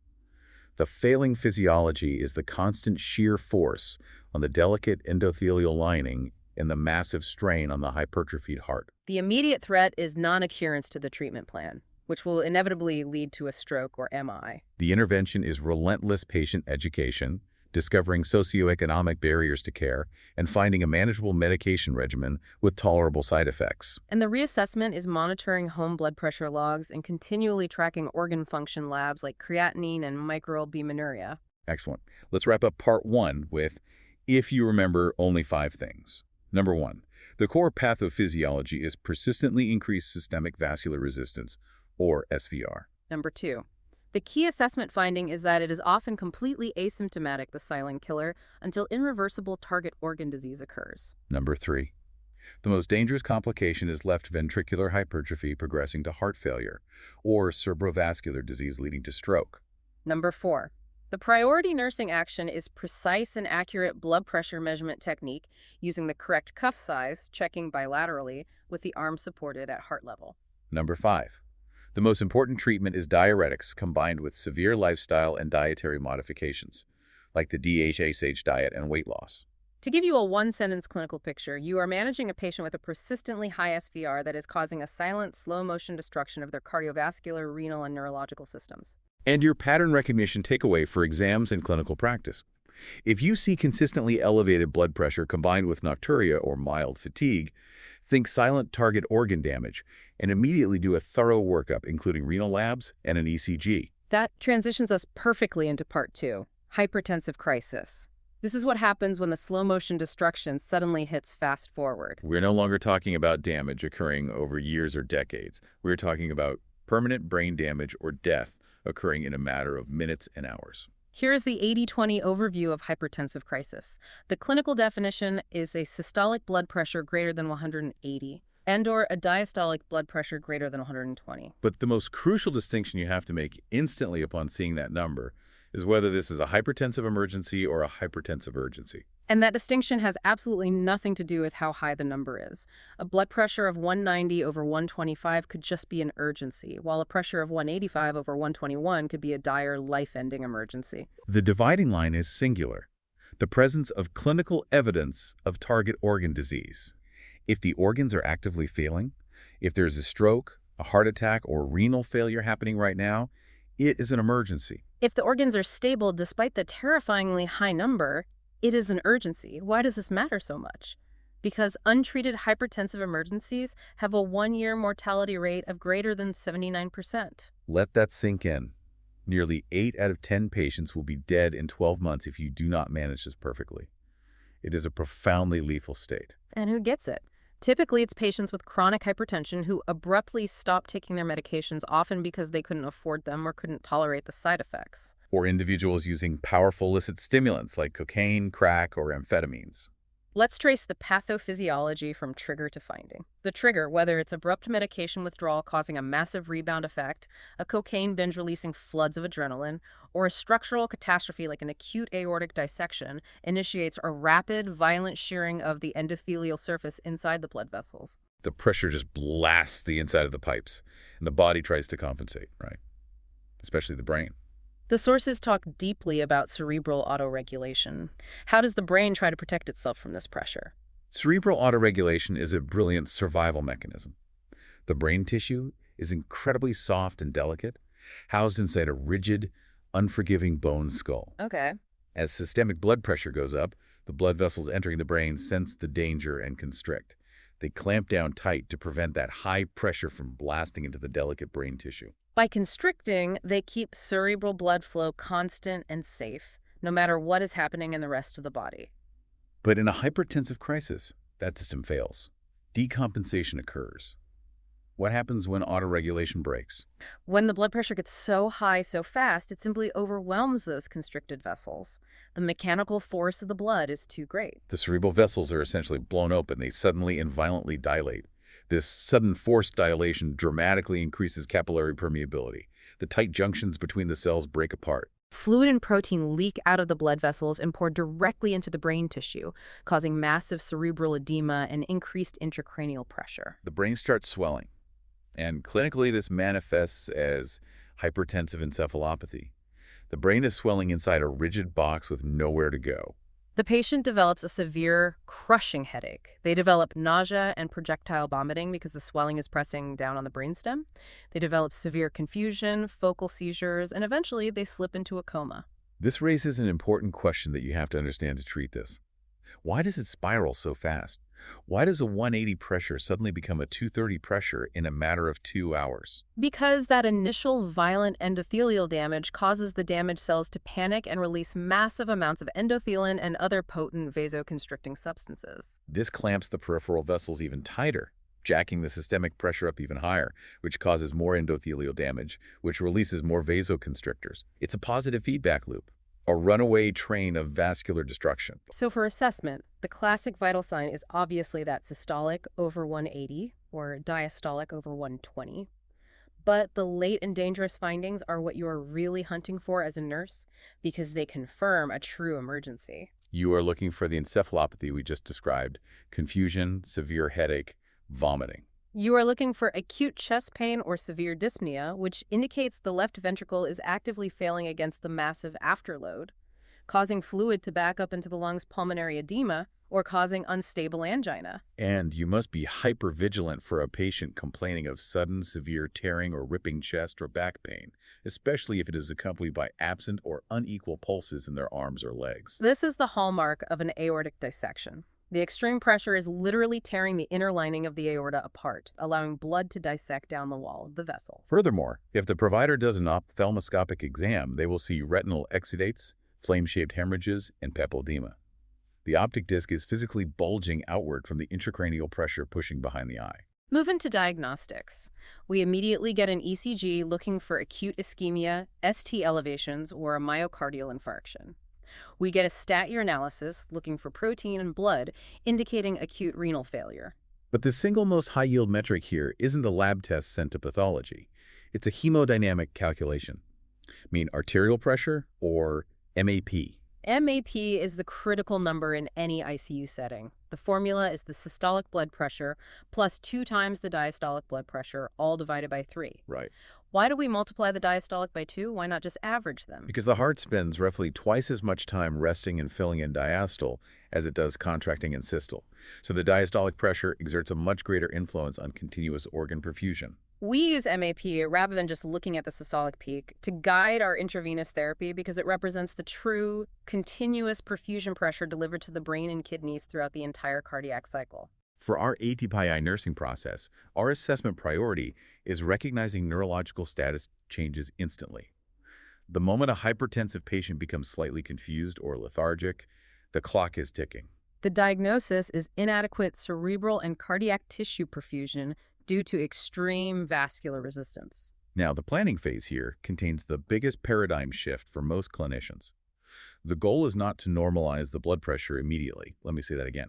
The failing physiology is the constant shear force on the delicate endothelial lining and the massive strain on the hypertrophied heart. The immediate threat is non-adherence to the treatment plan, which will inevitably lead to a stroke or MI. The intervention is relentless patient education, discovering socioeconomic barriers to care, and finding a manageable medication regimen with tolerable side effects. And the reassessment is monitoring home blood pressure logs and continually tracking organ function labs like creatinine and microalbuminuria. Excellent. Let's wrap up part 1 with, if you remember, only 5 things. Number 1, the core pathophysiology is persistently increased systemic vascular resistance, or SVR. Number 2, the key assessment finding is that it is often completely asymptomatic, the silent killer, until irreversible target organ disease occurs. Number 3, the most dangerous complication is left ventricular hypertrophy progressing to heart failure, or cerebrovascular disease leading to stroke. Number 4, the priority nursing action is precise and accurate blood pressure measurement technique using the correct cuff size, checking bilaterally with the arm supported at heart level. Number 5, the most important treatment is diuretics combined with severe lifestyle and dietary modifications, like the mmHgStage diet and weight loss. To give you a one-sentence clinical picture, you are managing a patient with a persistently high SVR that is causing a silent, slow-motion destruction of their cardiovascular, renal, and neurological systems. And your pattern recognition takeaway for exams and clinical practice. If you see consistently elevated blood pressure combined with nocturia or mild fatigue, think silent target organ damage and immediately do a thorough workup, including renal labs and an ECG. That transitions us perfectly into part 2, hypertensive crisis. This is what happens when the slow-motion destruction suddenly hits fast forward. We're no longer talking about damage occurring over years or decades. We're talking about permanent brain damage or death occurring in a matter of minutes and hours. Here is the 80-20 overview of hypertensive crisis. The clinical definition is a systolic blood pressure greater than 180, and/or a diastolic blood pressure greater than 120. But the most crucial distinction you have to make instantly upon seeing that number is whether this is a hypertensive emergency or a hypertensive urgency. And that distinction has absolutely nothing to do with how high the number is. A blood pressure of 190 over 125 could just be an urgency, while a pressure of 185 over 121 could be a dire, life-ending emergency. The dividing line is singular: the presence of clinical evidence of target organ disease. If the organs are actively failing, if there's a stroke, a heart attack, or renal failure happening right now, it is an emergency. If the organs are stable despite the terrifyingly high number, it is an urgency. Why does this matter so much? Because untreated hypertensive emergencies have a 1-year mortality rate of greater than 79%. Let that sink in. Nearly 8 out of 10 patients will be dead in 12 months if you do not manage this perfectly. It is a profoundly lethal state. And who gets it? Typically, it's patients with chronic hypertension who abruptly stop taking their medications, often because they couldn't afford them or couldn't tolerate the side effects. Or individuals using powerful illicit stimulants like cocaine, crack, or amphetamines. Let's trace the pathophysiology from trigger to finding. The trigger, whether it's abrupt medication withdrawal causing a massive rebound effect, a cocaine binge releasing floods of adrenaline, or a structural catastrophe like an acute aortic dissection, initiates a rapid, violent shearing of the endothelial surface inside the blood vessels. The pressure just blasts the inside of the pipes, and the body tries to compensate, right? Especially the brain. The sources talk deeply about cerebral autoregulation. How does the brain try to protect itself from this pressure? Cerebral autoregulation is a brilliant survival mechanism. The brain tissue is incredibly soft and delicate, housed inside a rigid, unforgiving bone skull. Okay. As systemic blood pressure goes up, the blood vessels entering the brain sense the danger and constrict. They clamp down tight to prevent that high pressure from blasting into the delicate brain tissue. By constricting, they keep cerebral blood flow constant and safe, no matter what is happening in the rest of the body. But in a hypertensive crisis, that system fails. Decompensation occurs. What happens when autoregulation breaks? When the blood pressure gets so high so fast, it simply overwhelms those constricted vessels. The mechanical force of the blood is too great. The cerebral vessels are essentially blown open. They suddenly and violently dilate. This sudden forced dilation dramatically increases capillary permeability. The tight junctions between the cells break apart. Fluid and protein leak out of the blood vessels and pour directly into the brain tissue, causing massive cerebral edema and increased intracranial pressure. The brain starts swelling, and clinically this manifests as hypertensive encephalopathy. The brain is swelling inside a rigid box with nowhere to go. The patient develops a severe, crushing headache. They develop nausea and projectile vomiting because the swelling is pressing down on the brainstem. They develop severe confusion, focal seizures, and eventually they slip into a coma. This raises an important question that you have to understand to treat this. Why does it spiral so fast? Why does a 180 pressure suddenly become a 230 pressure in a matter of 2 hours? Because that initial violent endothelial damage causes the damaged cells to panic and release massive amounts of endothelin and other potent vasoconstricting substances. This clamps the peripheral vessels even tighter, jacking the systemic pressure up even higher, which causes more endothelial damage, which releases more vasoconstrictors. It's a positive feedback loop. A runaway train of vascular destruction. So for assessment, the classic vital sign is obviously that systolic over 180 or diastolic over 120. But the late and dangerous findings are what you are really hunting for as a nurse because they confirm a true emergency. You are looking for the encephalopathy we just described, confusion, severe headache, vomiting. You are looking for acute chest pain or severe dyspnea, which indicates the left ventricle is actively failing against the massive afterload, causing fluid to back up into the lungs' pulmonary edema, or causing unstable angina. And you must be hypervigilant for a patient complaining of sudden severe tearing or ripping chest or back pain, especially if it is accompanied by absent or unequal pulses in their arms or legs. This is the hallmark of an aortic dissection. The extreme pressure is literally tearing the inner lining of the aorta apart, allowing blood to dissect down the wall of the vessel. Furthermore, if the provider does an ophthalmoscopic exam, they will see retinal exudates, flame-shaped hemorrhages, and papilledema. The optic disc is physically bulging outward from the intracranial pressure pushing behind the eye. Moving to diagnostics, we immediately get an ECG looking for acute ischemia, ST elevations, or a myocardial infarction. We get a stat urinalysis looking for protein and blood, indicating acute renal failure. But the single most high-yield metric here isn't a lab test sent to pathology. It's a hemodynamic calculation. Mean arterial pressure, or MAP. MAP is the critical number in any ICU setting. The formula is the systolic blood pressure plus 2 times the diastolic blood pressure, all divided by 3. Right. Why do we multiply the diastolic by 2? Why not just average them? Because the heart spends roughly twice as much time resting and filling in diastole as it does contracting in systole. So the diastolic pressure exerts a much greater influence on continuous organ perfusion. We use MAP rather than just looking at the systolic peak to guide our intravenous therapy because it represents the true, continuous perfusion pressure delivered to the brain and kidneys throughout the entire cardiac cycle. For our ATPI nursing process, our assessment priority is recognizing neurological status changes instantly. The moment a hypertensive patient becomes slightly confused or lethargic, the clock is ticking. The diagnosis is inadequate cerebral and cardiac tissue perfusion due to extreme vascular resistance. Now, the planning phase here contains the biggest paradigm shift for most clinicians. The goal is not to normalize the blood pressure immediately. Let me say that again.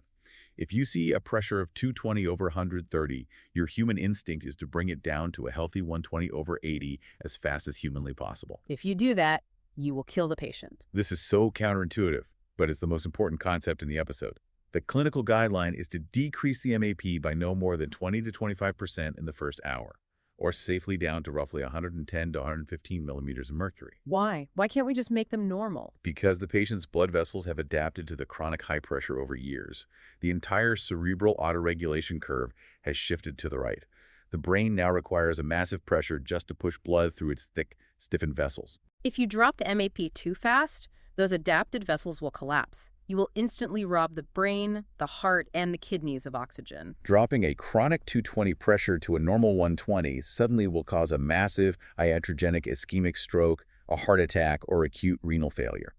If you see a pressure of 220 over 130, your human instinct is to bring it down to a healthy 120 over 80 as fast as humanly possible. If you do that, you will kill the patient. This is so counterintuitive, but it's the most important concept in the episode. The clinical guideline is to decrease the MAP by no more than 20 to 25% in the first hour, or safely down to roughly 110 to 115 millimeters of mercury. Why? Why can't we just make them normal? Because the patient's blood vessels have adapted to the chronic high pressure over years. The entire cerebral autoregulation curve has shifted to the right. The brain now requires a massive pressure just to push blood through its thick, stiffened vessels. If you drop the MAP too fast, those adapted vessels will collapse. You will instantly rob the brain, the heart, and the kidneys of oxygen. Dropping a chronic 220 pressure to a normal 120 suddenly will cause a massive iatrogenic ischemic stroke, a heart attack, or acute renal failure.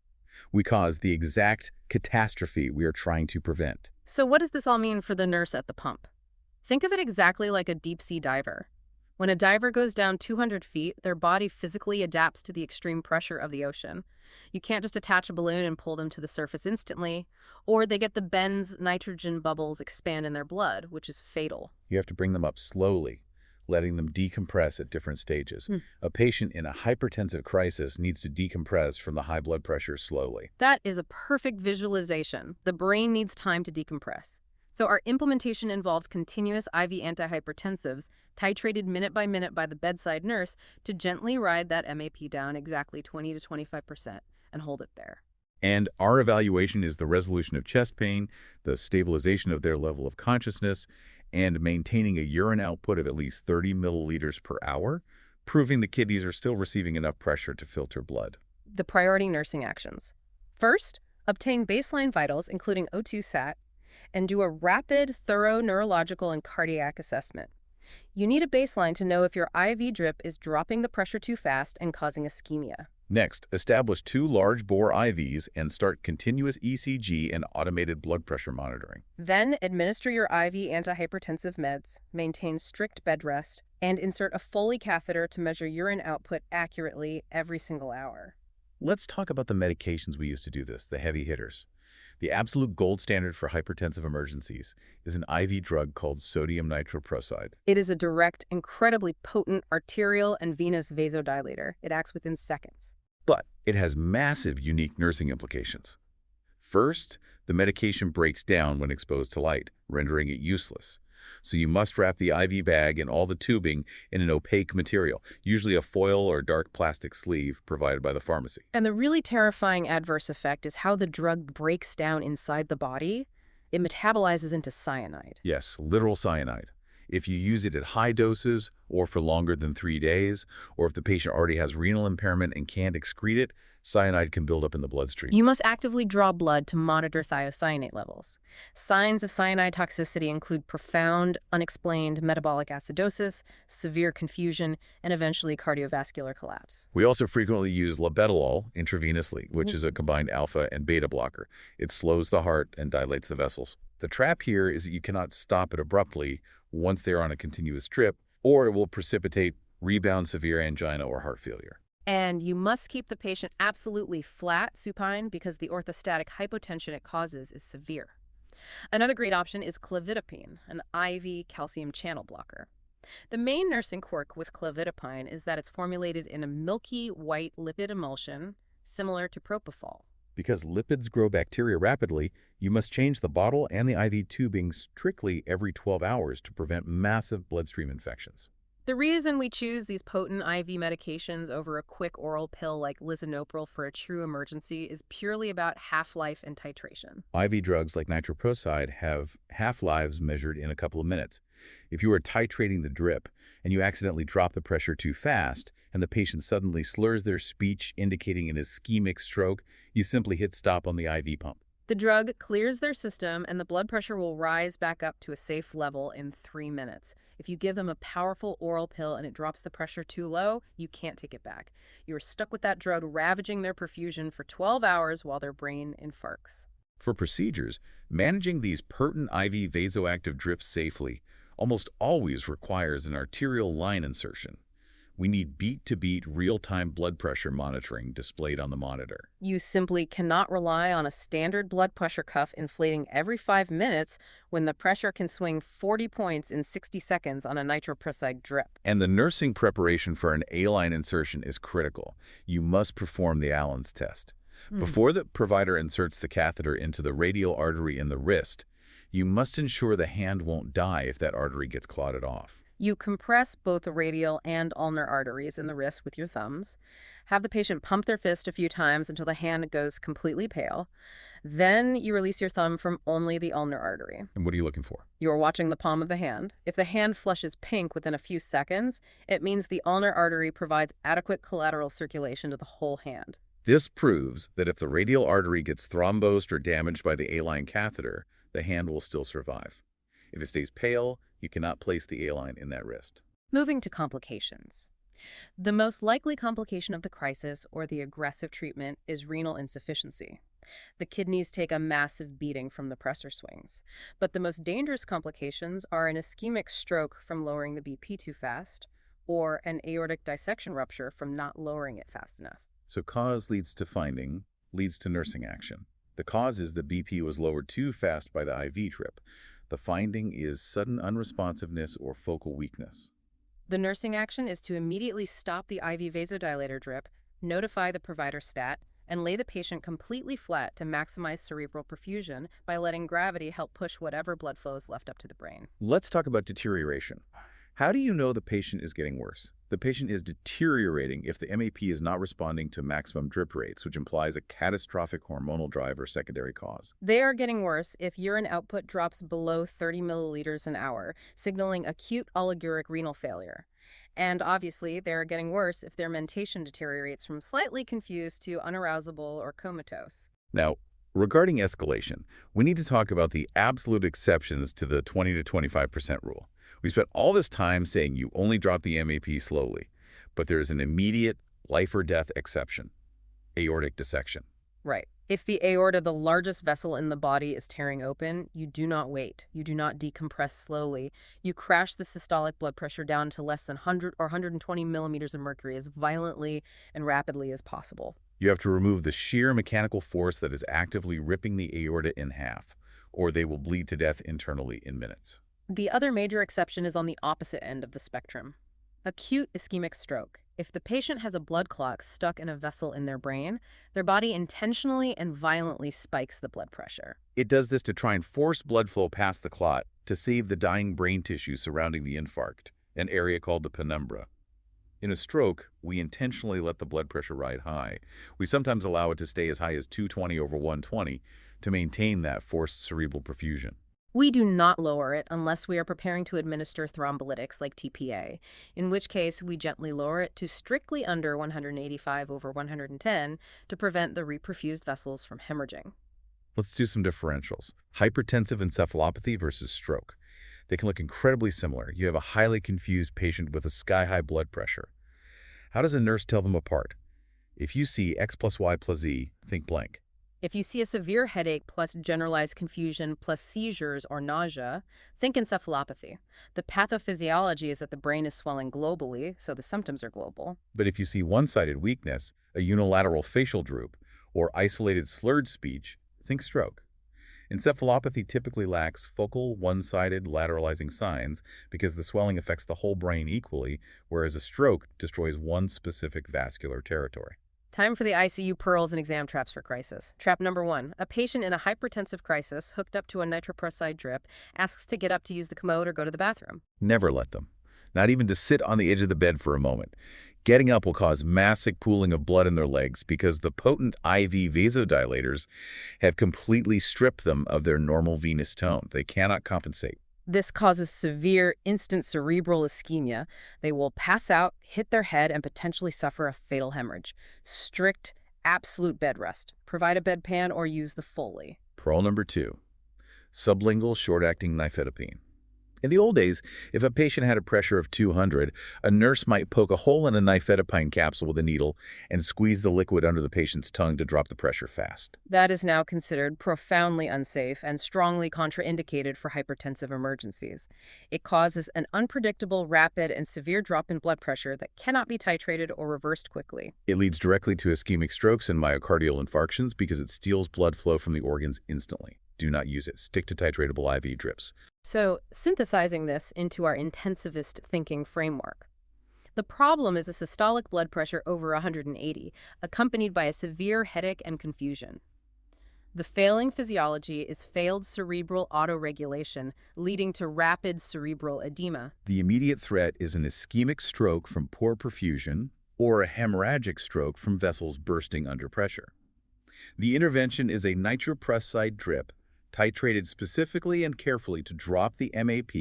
We cause the exact catastrophe we are trying to prevent. So what does this all mean for the nurse at the pump? Think of it exactly like a deep-sea diver. When a diver goes down 200 feet, their body physically adapts to the extreme pressure of the ocean. You can't just attach a balloon and pull them to the surface instantly, or they get the Benz nitrogen bubbles expand in their blood, which is fatal. You have to bring them up slowly, letting them decompress at different stages. A patient in a hypertensive crisis needs to decompress from the high blood pressure slowly. That is a perfect visualization. The brain needs time to decompress. So our implementation involves continuous IV antihypertensives titrated minute by the bedside nurse to gently ride that MAP down exactly 20 to 25% and hold it there. And our evaluation is the resolution of chest pain, the stabilization of their level of consciousness, and maintaining a urine output of at least 30 milliliters per hour, proving the kidneys are still receiving enough pressure to filter blood. The priority nursing actions. First, obtain baseline vitals, including O2 sat, and do a rapid, thorough neurological and cardiac assessment. You need a baseline to know if your IV drip is dropping the pressure too fast and causing ischemia. Next, establish 2 large-bore IVs and start continuous ECG and automated blood pressure monitoring. Then, administer your IV antihypertensive meds, maintain strict bed rest, and insert a Foley catheter to measure urine output accurately every single hour. Let's talk about the medications we use to do this, the heavy hitters. The absolute gold standard for hypertensive emergencies is an IV drug called sodium nitroprusside. It is a direct, incredibly potent arterial and venous vasodilator. It acts within seconds. But it has massive unique nursing implications. First, the medication breaks down when exposed to light, rendering it useless. So you must wrap the IV bag and all the tubing in an opaque material, usually a foil or dark plastic sleeve provided by the pharmacy. And the really terrifying adverse effect is how the drug breaks down inside the body. It metabolizes into cyanide. Yes, literal cyanide. If you use it at high doses or for longer than 3 days, or if the patient already has renal impairment and can't excrete it, cyanide can build up in the bloodstream. You must actively draw blood to monitor thiocyanate levels. Signs of cyanide toxicity include profound, unexplained metabolic acidosis, severe confusion, and eventually cardiovascular collapse. We also frequently use labetalol intravenously, which is a combined alpha and beta blocker. It slows the heart and dilates the vessels. The trap here is that you cannot stop it abruptly once they're on a continuous trip, or it will precipitate rebound severe angina or heart failure. And you must keep the patient absolutely flat, supine, because the orthostatic hypotension it causes is severe. Another great option is clonidine, an IV calcium channel blocker. The main nursing quirk with clonidine is that it's formulated in a milky white lipid emulsion similar to propofol. Because lipids grow bacteria rapidly, you must change the bottle and the IV tubing strictly every 12 hours to prevent massive bloodstream infections. The reason we choose these potent IV medications over a quick oral pill like lisinopril for a true emergency is purely about half-life and titration. IV drugs like nitroprusside have half-lives measured in a couple of minutes. If you are titrating the drip and you accidentally drop the pressure too fast and the patient suddenly slurs their speech indicating an ischemic stroke, you simply hit stop on the IV pump. The drug clears their system and the blood pressure will rise back up to a safe level in 3 minutes. If you give them a powerful oral pill and it drops the pressure too low, you can't take it back. You are stuck with that drug ravaging their perfusion for 12 hours while their brain infarcts. For procedures, managing these potent IV vasoactive drips safely almost always requires an arterial line insertion. We need beat-to-beat real-time blood pressure monitoring displayed on the monitor. You simply cannot rely on a standard blood pressure cuff inflating every 5 minutes when the pressure can swing 40 points in 60 seconds on a nitroprusside drip. And the nursing preparation for an A-line insertion is critical. You must perform the Allen's test. Before the provider inserts the catheter into the radial artery in the wrist, you must ensure the hand won't die if that artery gets clotted off. You compress both the radial and ulnar arteries in the wrist with your thumbs. Have the patient pump their fist a few times until the hand goes completely pale. Then you release your thumb from only the ulnar artery. And what are you looking for? You are watching the palm of the hand. If the hand flushes pink within a few seconds, it means the ulnar artery provides adequate collateral circulation to the whole hand. This proves that if the radial artery gets thrombosed or damaged by the A-line catheter, the hand will still survive. If it stays pale, you cannot place the A-line in that wrist. Moving to complications. The most likely complication of the crisis or the aggressive treatment is renal insufficiency. The kidneys take a massive beating from the pressure swings. But the most dangerous complications are an ischemic stroke from lowering the BP too fast or an aortic dissection rupture from not lowering it fast enough. So cause leads to finding, leads to nursing action. The cause is the BP was lowered too fast by the IV trip. The finding is sudden unresponsiveness or focal weakness. The nursing action is to immediately stop the IV vasodilator drip, notify the provider stat, and lay the patient completely flat to maximize cerebral perfusion by letting gravity help push whatever blood flow is left up to the brain. Let's talk about deterioration. How do you know the patient is getting worse? The patient is deteriorating if the MAP is not responding to maximum drip rates, which implies a catastrophic hormonal drive or secondary cause. They are getting worse if urine output drops below 30 milliliters an hour, signaling acute oliguric renal failure. And obviously, they are getting worse if their mentation deteriorates from slightly confused to unarousable or comatose. Now, regarding escalation, we need to talk about the absolute exceptions to the 20 to 25% rule. We spent all this time saying you only drop the MAP slowly, but there is an immediate life or death exception: aortic dissection. Right. If the aorta, the largest vessel in the body, is tearing open, you do not wait. You do not decompress slowly. You crash the systolic blood pressure down to less than 100 or 120 millimeters of mercury as violently and rapidly as possible. You have to remove the sheer mechanical force that is actively ripping the aorta in half, or they will bleed to death internally in minutes. The other major exception is on the opposite end of the spectrum. Acute ischemic stroke. If the patient has a blood clot stuck in a vessel in their brain, their body intentionally and violently spikes the blood pressure. It does this to try and force blood flow past the clot to save the dying brain tissue surrounding the infarct, an area called the penumbra. In a stroke, we intentionally let the blood pressure ride high. We sometimes allow it to stay as high as 220/120 to maintain that forced cerebral perfusion. We do not lower it unless we are preparing to administer thrombolytics like TPA, in which case we gently lower it to strictly under 185/110 to prevent the reperfused vessels from hemorrhaging. Let's do some differentials. Hypertensive encephalopathy versus stroke. They can look incredibly similar. You have a highly confused patient with a sky-high blood pressure. How does a nurse tell them apart? If you see X plus Y plus Z, think blank. If you see a severe headache plus generalized confusion plus seizures or nausea, think encephalopathy. The pathophysiology is that the brain is swelling globally, so the symptoms are global. But if you see one-sided weakness, a unilateral facial droop, or isolated slurred speech, think stroke. Encephalopathy typically lacks focal, one-sided, lateralizing signs because the swelling affects the whole brain equally, whereas a stroke destroys one specific vascular territory. Time for the ICU pearls and exam traps for crisis. Trap number 1. A patient in a hypertensive crisis hooked up to a nitroprusside drip asks to get up to use the commode or go to the bathroom. Never let them. Not even to sit on the edge of the bed for a moment. Getting up will cause massive pooling of blood in their legs because the potent IV vasodilators have completely stripped them of their normal venous tone. They cannot compensate. This causes severe instant cerebral ischemia. They will pass out, hit their head, and potentially suffer a fatal hemorrhage. Strict, absolute bed rest. Provide a bedpan or use the Foley. Pearl number 2, sublingual short-acting nifedipine. In the old days, if a patient had a pressure of 200, a nurse might poke a hole in a nifedipine capsule with a needle and squeeze the liquid under the patient's tongue to drop the pressure fast. That is now considered profoundly unsafe and strongly contraindicated for hypertensive emergencies. It causes an unpredictable, rapid, and severe drop in blood pressure that cannot be titrated or reversed quickly. It leads directly to ischemic strokes and myocardial infarctions because it steals blood flow from the organs instantly. Do not use it. Stick to titratable IV drips. So, synthesizing this into our intensivist thinking framework. The problem is a systolic blood pressure over 180, accompanied by a severe headache and confusion. The failing physiology is failed cerebral autoregulation, leading to rapid cerebral edema. The immediate threat is an ischemic stroke from poor perfusion or a hemorrhagic stroke from vessels bursting under pressure. The intervention is a nitroprusside drip titrated specifically and carefully to drop the MAP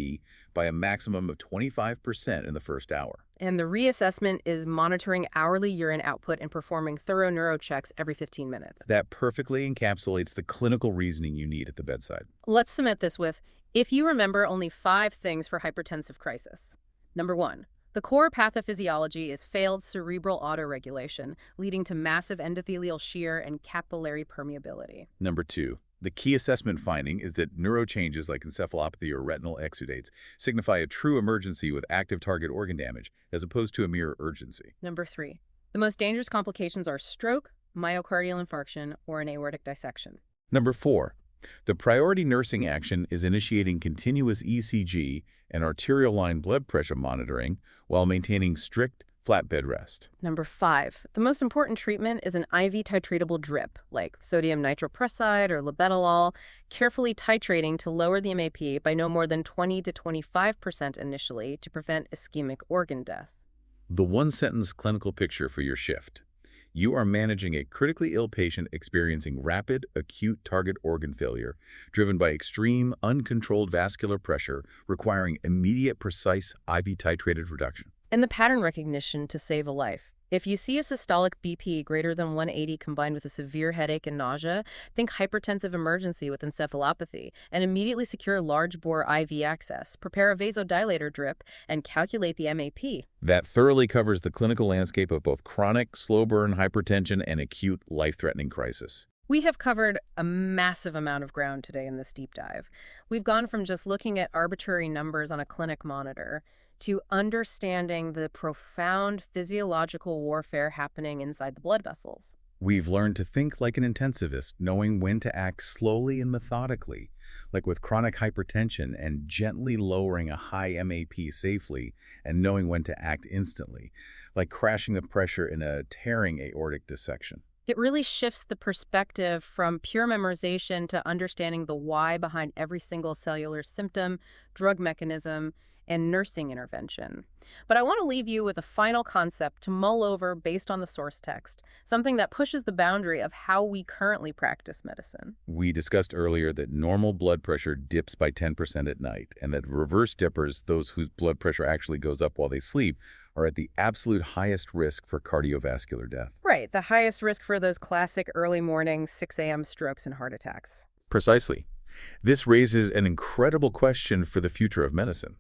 by a maximum of 25% in the first hour. And the reassessment is monitoring hourly urine output and performing thorough neurochecks every 15 minutes. That perfectly encapsulates the clinical reasoning you need at the bedside. Let's cement this with, if you remember only 5 things for hypertensive crisis. Number 1. The core pathophysiology is failed cerebral autoregulation, leading to massive endothelial shear and capillary permeability. Number 2. The key assessment finding is that neurochanges like encephalopathy or retinal exudates signify a true emergency with active target organ damage, as opposed to a mere urgency. Number 3. The most dangerous complications are stroke, myocardial infarction, or an aortic dissection. Number 4. The priority nursing action is initiating continuous ECG and arterial line blood pressure monitoring while maintaining strict flat bed rest. Number 5. The most important treatment is an IV titratable drip, like sodium nitroprusside or labetalol, carefully titrating to lower the MAP by no more than 20 to 25% initially to prevent ischemic organ death. The one-sentence clinical picture for your shift. You are managing a critically ill patient experiencing rapid, acute target organ failure driven by extreme, uncontrolled vascular pressure requiring immediate, precise IV titrated reduction. And the pattern recognition to save a life. If you see a systolic BP greater than 180 combined with a severe headache and nausea, think hypertensive emergency with encephalopathy and immediately secure large bore IV access, prepare a vasodilator drip, and calculate the MAP. That thoroughly covers the clinical landscape of both chronic, slow burn hypertension and acute, life-threatening crisis. We have covered a massive amount of ground today in this deep dive. We've gone from just looking at arbitrary numbers on a clinic monitor to understanding the profound physiological warfare happening inside the blood vessels. We've learned to think like an intensivist, knowing when to act slowly and methodically, like with chronic hypertension, and gently lowering a high MAP safely, and knowing when to act instantly, like crashing the pressure in a tearing aortic dissection. It really shifts the perspective from pure memorization to understanding the why behind every single cellular symptom, drug mechanism, and nursing intervention. But I want to leave you with a final concept to mull over based on the source text, something that pushes the boundary of how we currently practice medicine. We discussed earlier that normal blood pressure dips by 10% at night, and that reverse dippers, those whose blood pressure actually goes up while they sleep, are at the absolute highest risk for cardiovascular death. Right, the highest risk for those classic early morning 6 a.m. strokes and heart attacks. Precisely. This raises an incredible question for the future of medicine.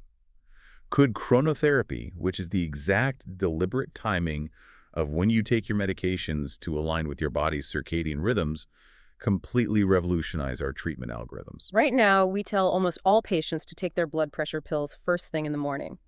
Could chronotherapy, which is the exact deliberate timing of when you take your medications to align with your body's circadian rhythms, completely revolutionize our treatment algorithms? Right now, we tell almost all patients to take their blood pressure pills first thing in the morning.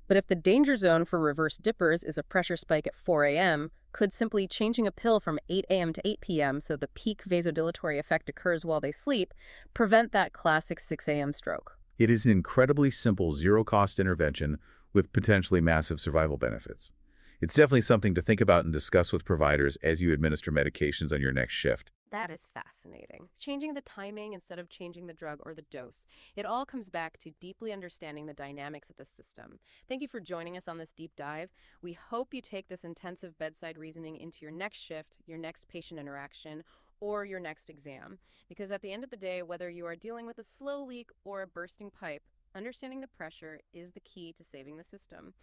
But if the danger zone for reverse dippers is a pressure spike at 4 a.m., Could simply changing a pill from 8 a.m. to 8 p.m. so the peak vasodilatory effect occurs while they sleep prevent that classic 6 a.m. stroke? It is an incredibly simple zero-cost intervention with potentially massive survival benefits. It's definitely something to think about and discuss with providers as you administer medications on your next shift. That is fascinating. Changing the timing instead of changing the drug or the dose. It all comes back to deeply understanding the dynamics of the system. Thank you for joining us on this deep dive. We hope you take this intensive bedside reasoning into your next shift, your next patient interaction, or your next exam. Because at the end of the day, whether you are dealing with a slow leak or a bursting pipe, understanding the pressure is the key to saving the system.